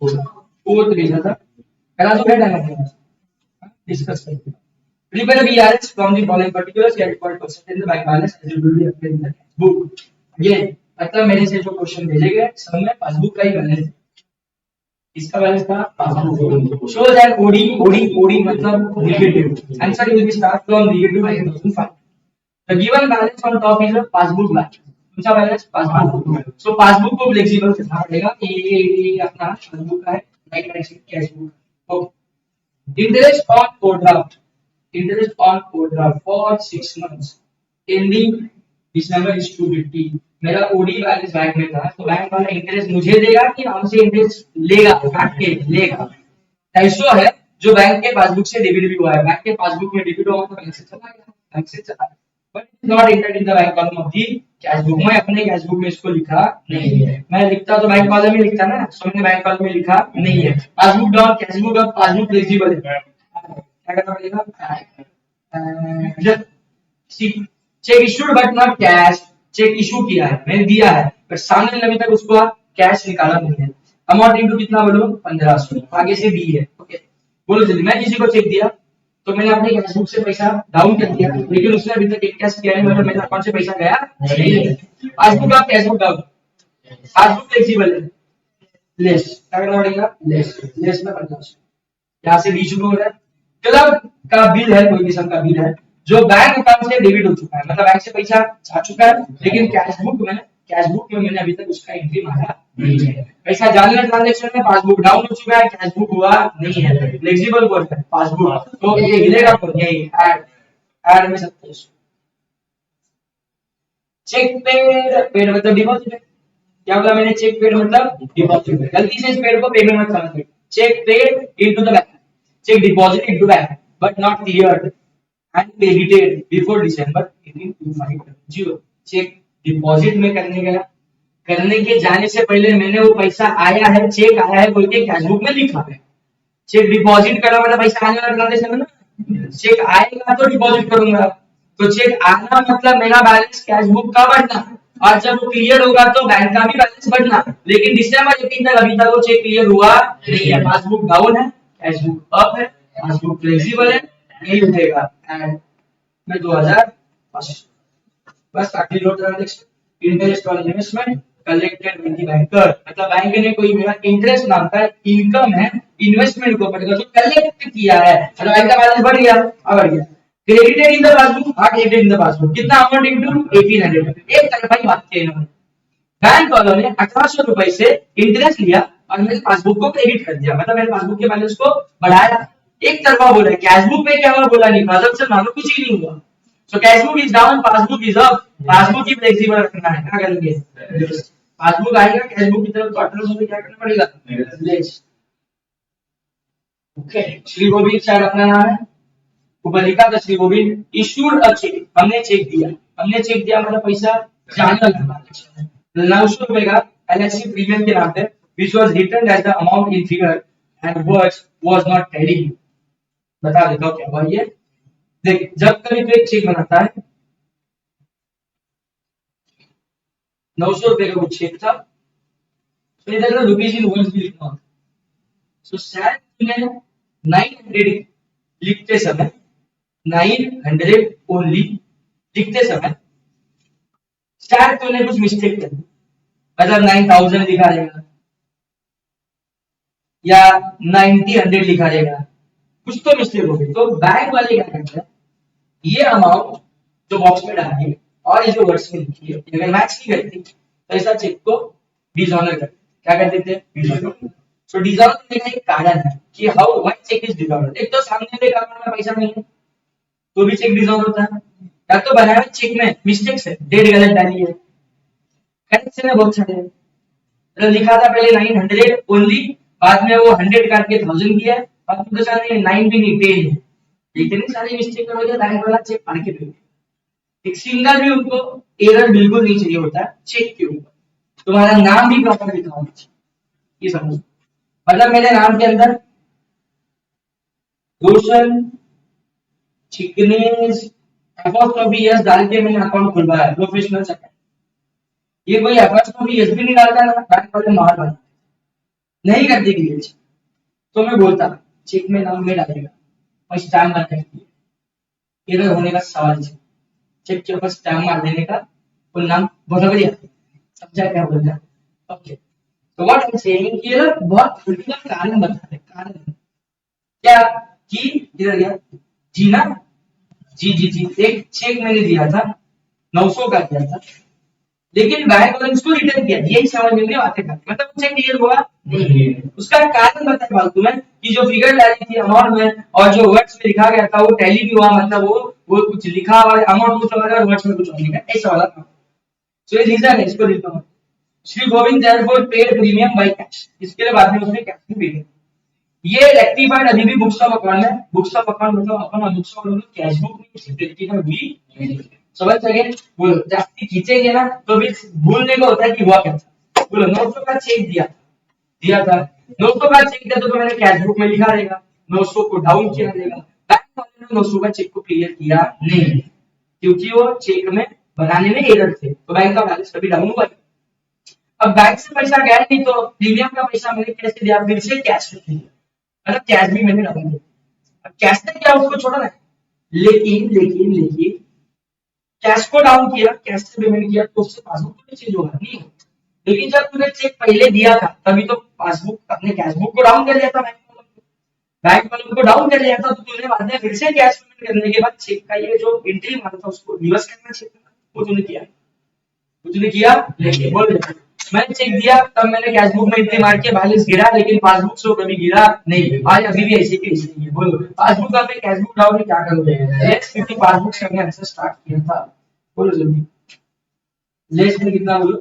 4 भेजा था, करा तो बेटा है, डिस्कस करते हैं। Prepare a BRS from the following particulars get called percent in the bank balance as it will be appear in the book. Again, मतलब मेरे से जो क्वेश्चन भेजे गए सब में पासबुक का ही बैलेंस है, इसका बैलेंस था passbook. Show that OD OD OD मतलब negative, answer will be start from negative 1005। The given balance on top is a passbook balance, कौन सा बैलेंस, पासबुक। सो पासबुक को फ्लेक्सिबल करना पड़ेगा, ये अपना पासबुक का है, right right cash book. Okay, interest on overdraft, interest on overdraft for 6 months ending December is 250। मेरा ओडी बैलेंस बैंक में था, तो बैंक वाला इंटरेस्ट मुझे देगा कि हमसे इंटरेस्ट लेगा, काट के लेगा। 250 है जो बैंक के पासबुक से डेबिट भी हुआ है, बैंक के पासबुक में डेबिट हुआ तो बैंक से चला गया, बैंक से चला गया, but not entered in the bank column of the cash book. मैं अपने कैश बुक में इसको लिखा नहीं है, मैं लिखता तो बैंक कॉलम में लिखता ना, सो मैंने बैंक कॉलम में लिखा नहीं है। Passbook down, cash book up, passbook flexible है, क्या करना पड़ेगा, cheque issued but not cash, cheque issue किया है, मैंने दिया है, पर सामने अभी तक उसको कैश निकाला नहीं है। अमाउंट इनटू कितना बोलो, 1500, आगे से दी है। ओके, बोलो जल्दी। मैं किसी को चेक दिया तो मैंने अपने कैश बुक से पैसा डाउन कर दिया, लेकिन उसने अभी तक कैश किया है, मतलब मेरे अकाउंट से पैसा गया नहीं है। पासबुक का cash book down, passbook flexible है, लेस, क्या करना पड़ेगा, लेस लेस में 1500, यहाँ से डी शुरू हो रहा है। क्लब का बिल है, कोई किस्म का बिल है जो बैंक अकाउंट से डेबिट हो चुका है, मतलब बैंक से पैसा जा चुका है, लेकिन कैश बुक में मैंने अभी तक उसका एंट्री मारा नहीं है। पैसा जाने वाले ट्रांजैक्शन में पासबुक डाउन हो चुका है, कैश बुक हुआ नहीं है, फ्लेक्सिबल कोड है पासबुक, तो ये हिलेगा तो यही ऐड में 2700। चेक पेड मतलब डिपॉजिट, क्या बोला मैंने, चेक पेड मतलब डिपॉजिट, गलती से इस पेड को पेमेंट मत समझ, cheque paid into the bank, check deposit into bank but not cleared and credited before December 1825। Cheque deposit में करने गया, करने के जाने से पहले मैंने वो पैसा आया है, चेक आया है बोल के कैश बुक में लिखा है। चेक डिपॉजिट करा मतलब पैसा आने वाला ट्रांजैक्शन है ना, चेक आएगा तो डिपॉजिट करूंगा, तो चेक आना मतलब मेरा बैलेंस कैश बुक का बढ़ना, और जब वो क्लियर होगा तो बैंक का भी बैलेंस बढ़ना, लेकिन दिसंबर 18 तक अभी तक वो चेक क्लियर हुआ नहीं है। पासबुक डाउन है, कैश बुक अप है, पासबुक फ्लेक्सिबल है, यही उठेगा एंड में 2500। बस आखिरी लो transaction, interest on investment collected by the banker, मतलब बैंक ने कोई मेरा इंटरेस्ट नाम का इनकम है इन्वेस्टमेंट के ऊपर जो कलेक्ट किया है, मतलब बैंक का बैलेंस बढ़ गया, अब बढ़ गया। क्रेडिटेड इन द पासबुक, हाँ क्रेडिटेड इन द पासबुक, कितना अमाउंट इनटू 1800, एक तरफा ही बात की इन्होंने। बैंक वालों ने 1800 रुपए से इंटरेस्ट लिया और मेरे पासबुक को क्रेडिट कर दिया, मतलब मेरे पासबुक के बैलेंस को बढ़ाया, एक तरफा बोला। कैश बुक में क्या हुआ बोला नहीं, ट्रांजैक्शन मानो कुछ ही नहीं हुआ। सो cash book is down, passbook is up, passbook की फ्लेक्सिबल रखना है, क्या करेंगे, पासबुक आएगा कैश बुक की तरफ तो 1800 से क्या करना पड़ेगा, लेस। ओके, श्री गोविंद शायद अपना नाम है, ऊपर लिखा था Shri Govind issued a cheque, हमने चेक दिया, हमने चेक दिया मतलब पैसा जाने लगा 900 रुपए का एलआईसी प्रीमियम के नाम पे, which was written as the amount in figure and words was not tallying। बता देता हूँ क्या हुआ ये। देख जब कभी तो एक चेक बनाता है 900 रुपए का वो चेक था, तो इधर रुपीज इन वर्ड्स भी लिखना होता। सो शायद तूने 900 लिखते समय 900 ओनली लिखते समय शायद तूने कुछ मिस्टेक कर दी, मतलब 9000 लिखा रहेगा या 90 लिखा रहेगा, कुछ तो मिस्टेक हो गई। तो बैंक वाले क्या करते हैं, ये अमाउंट जो बॉक्स में डाली है और ये जो वर्ड्स में लिखी है अगर मैच नहीं करती तो ऐसा चेक को डिसऑनर करते, क्या कर देते हैं। सो डिसऑनर करने का एक कारण है कि how why cheque is dishonour. एक तो सामने वाले अकाउंट में पैसा नहीं है तो भी चेक डिसऑनर होता है, या तो बनाया चेक में मिस्टेक्स है, डेट गलत डाली है, करेक्शन है बहुत सारे, तो लिखा था पहले 900 ओनली, बाद में वो 100 काट के 1000 किया, बाद में तो सारे 9 भी नहीं 10 है, इतनी सारी मिस्टेक कर वजह बैंक वाला चेक फाड़ के दे। एक सिंगल भी उनको एरर बिल्कुल नहीं चाहिए होता चेक के ऊपर, तुम्हारा नाम भी प्रॉपर लिखा होना चाहिए, ये समझो। मतलब मेरे नाम के अंदर रोशन चिकनेज एपोस्ट्रोफी एस डाल के मैंने अकाउंट खुलवाया प्रोफेशनल अकाउंट, ये कोई एपोस्ट्रोफी एस भी नहीं डालता ना, बैंक वाले मार बना नहीं करते क्लियर। तो मैं बोलता चेक में नाम में डालेगा और स्टैम्प मार करती है, एरर होने का सवाल है। चेक के ऊपर स्टैम्प मार देने का फुल नाम बहुत बढ़िया, समझा क्या बोल रहा है। ओके, तो व्हाट आई एम सेइंग कि ये बहुत क्रिटिकल कारण बता रहे, कारण क्या कि इधर गया जी ना, जी जी जी, एक चेक मैंने दिया था 900 का दिया था, लेकिन बैंक वाले उसको रिटर्न किया, यही समझ में नहीं बातें करते, मतलब चेक क्लियर हुआ नहीं। उसका कारण बताया फालतू में कि जो फिगर डाली थी अमाउंट में और जो वर्ड्स में लिखा गया था वो टैली भी हुआ, मतलब वो कुछ लिखा और अमाउंट कुछ और और वर्ड्स में कुछ और लिखा, ऐसा वाला था। सो ये रीजन है, इसको लिखता हूं Shri Govind therefore paid premium by cash, इसके लिए बाद में उसने कैश में पे किया। ये रेक्टिफाइड अभी भी बुक्स ऑफ अकाउंट में, बुक्स ऑफ अकाउंट मतलब अपन books of account cash book में रेक्टिफाइड हुई, समझ सके। बोलो जास्ती खींचेंगे ना तो भी भूलने को होता है कि हुआ क्या था। बोलो 900 का चेक दिया था 900 का चेक दिया तो मैंने कैश बुक में लिखा रहेगा, 900 को डाउन किया रहेगा, बैंक वाले ने 900 का चेक को क्लियर किया नहीं क्योंकि वो चेक में बनाने में एरर थे, तो बैंक का बैलेंस कभी डाउन हुआ। अब बैंक से पैसा गया नहीं तो प्रीमियम का पैसा मैंने कैसे दिया, फिर से कैश में दिया, मतलब कैश भी मैंने डाल दिया। अब कैश ने क्या उसको छोड़ा ना, लेकिन लेकिन लेकिन कैश को डाउन किया, कैश से पेमेंट किया तो उससे पासबुक तो चेंज होगा नहीं, लेकिन जब तूने चेक पहले दिया था तभी तो पासबुक अपने कैश बुक को डाउन कर लिया था, बैंक वालों को डाउन कर लिया था, तो तूने बाद में फिर से कैश पेमेंट करने के बाद चेक का ये जो एंट्री मारा था उसको रिवर्स करना चाहिए, वो तूने किया, उसने किया लेकिन बोल मैंने चेक दिया तब मैंने कैश बुक में एंट्री मार के बैलेंस गिरा, लेकिन पासबुक से कभी गिरा नहीं, आज अभी भी ऐसे के ऐसे ही है। बोलो पासबुक पे कैश बुक डाउन क्या करोगे, लेट्स क्योंकि पासबुक से हमने आंसर स्टार्ट किया था। बोलो जल्दी, लेट्स में कितना बोलो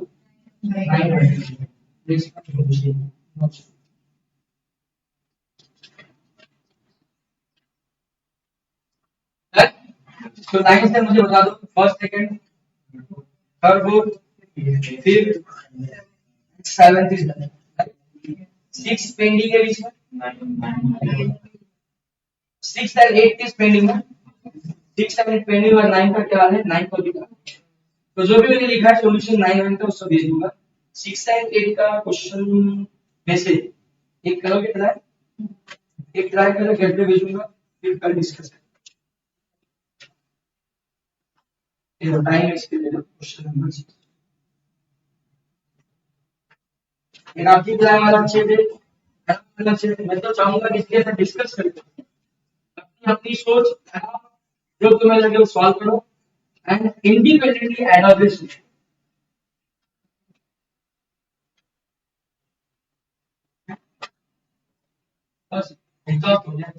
900, लेट्स का तो 9 से मुझे बता दो first second third fourth fifth seventh is done, 6 pending है बीच में, 6 एंड 8 इज पेंडिंग है, 6 एंड 8 पेंडिंग और 9 का क्या है, 9 को भी तो जो भी मैंने लिखा है सॉल्यूशन 9 1 का उसको भेज दूंगा। 6 एंड 8 का क्वेश्चन में से एक करोगे ट्राई, एक ट्राई करो घर पे भेजूंगा फिर कल डिस्कस करेंगे। टाइम है इसके लिए क्वेश्चन नंबर 6 एक आपकी ट्राई वाला अच्छे से मैं तो चाहूंगा कि इसके साथ डिस्कस करें, अपनी अपनी सोच जो तुम्हें लगे वो सॉल्व करो and independently add on this, बस एग्जॉस्ट हो जाए।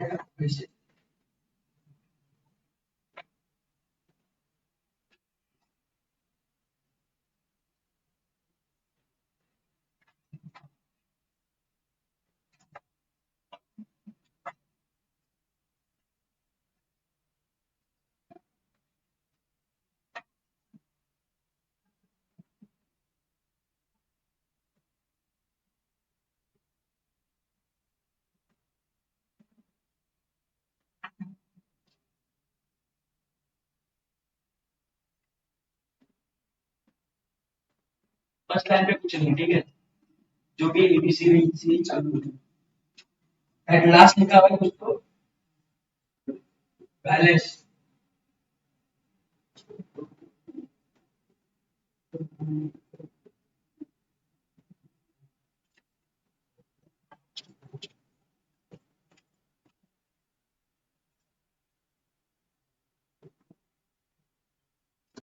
वैसे फर्स्ट लाइन पे कुछ नहीं, ठीक है, जो भी एबीसी से चालू होती है, एट लास्ट लिखा हुआ है कुछ तो बैलेंस।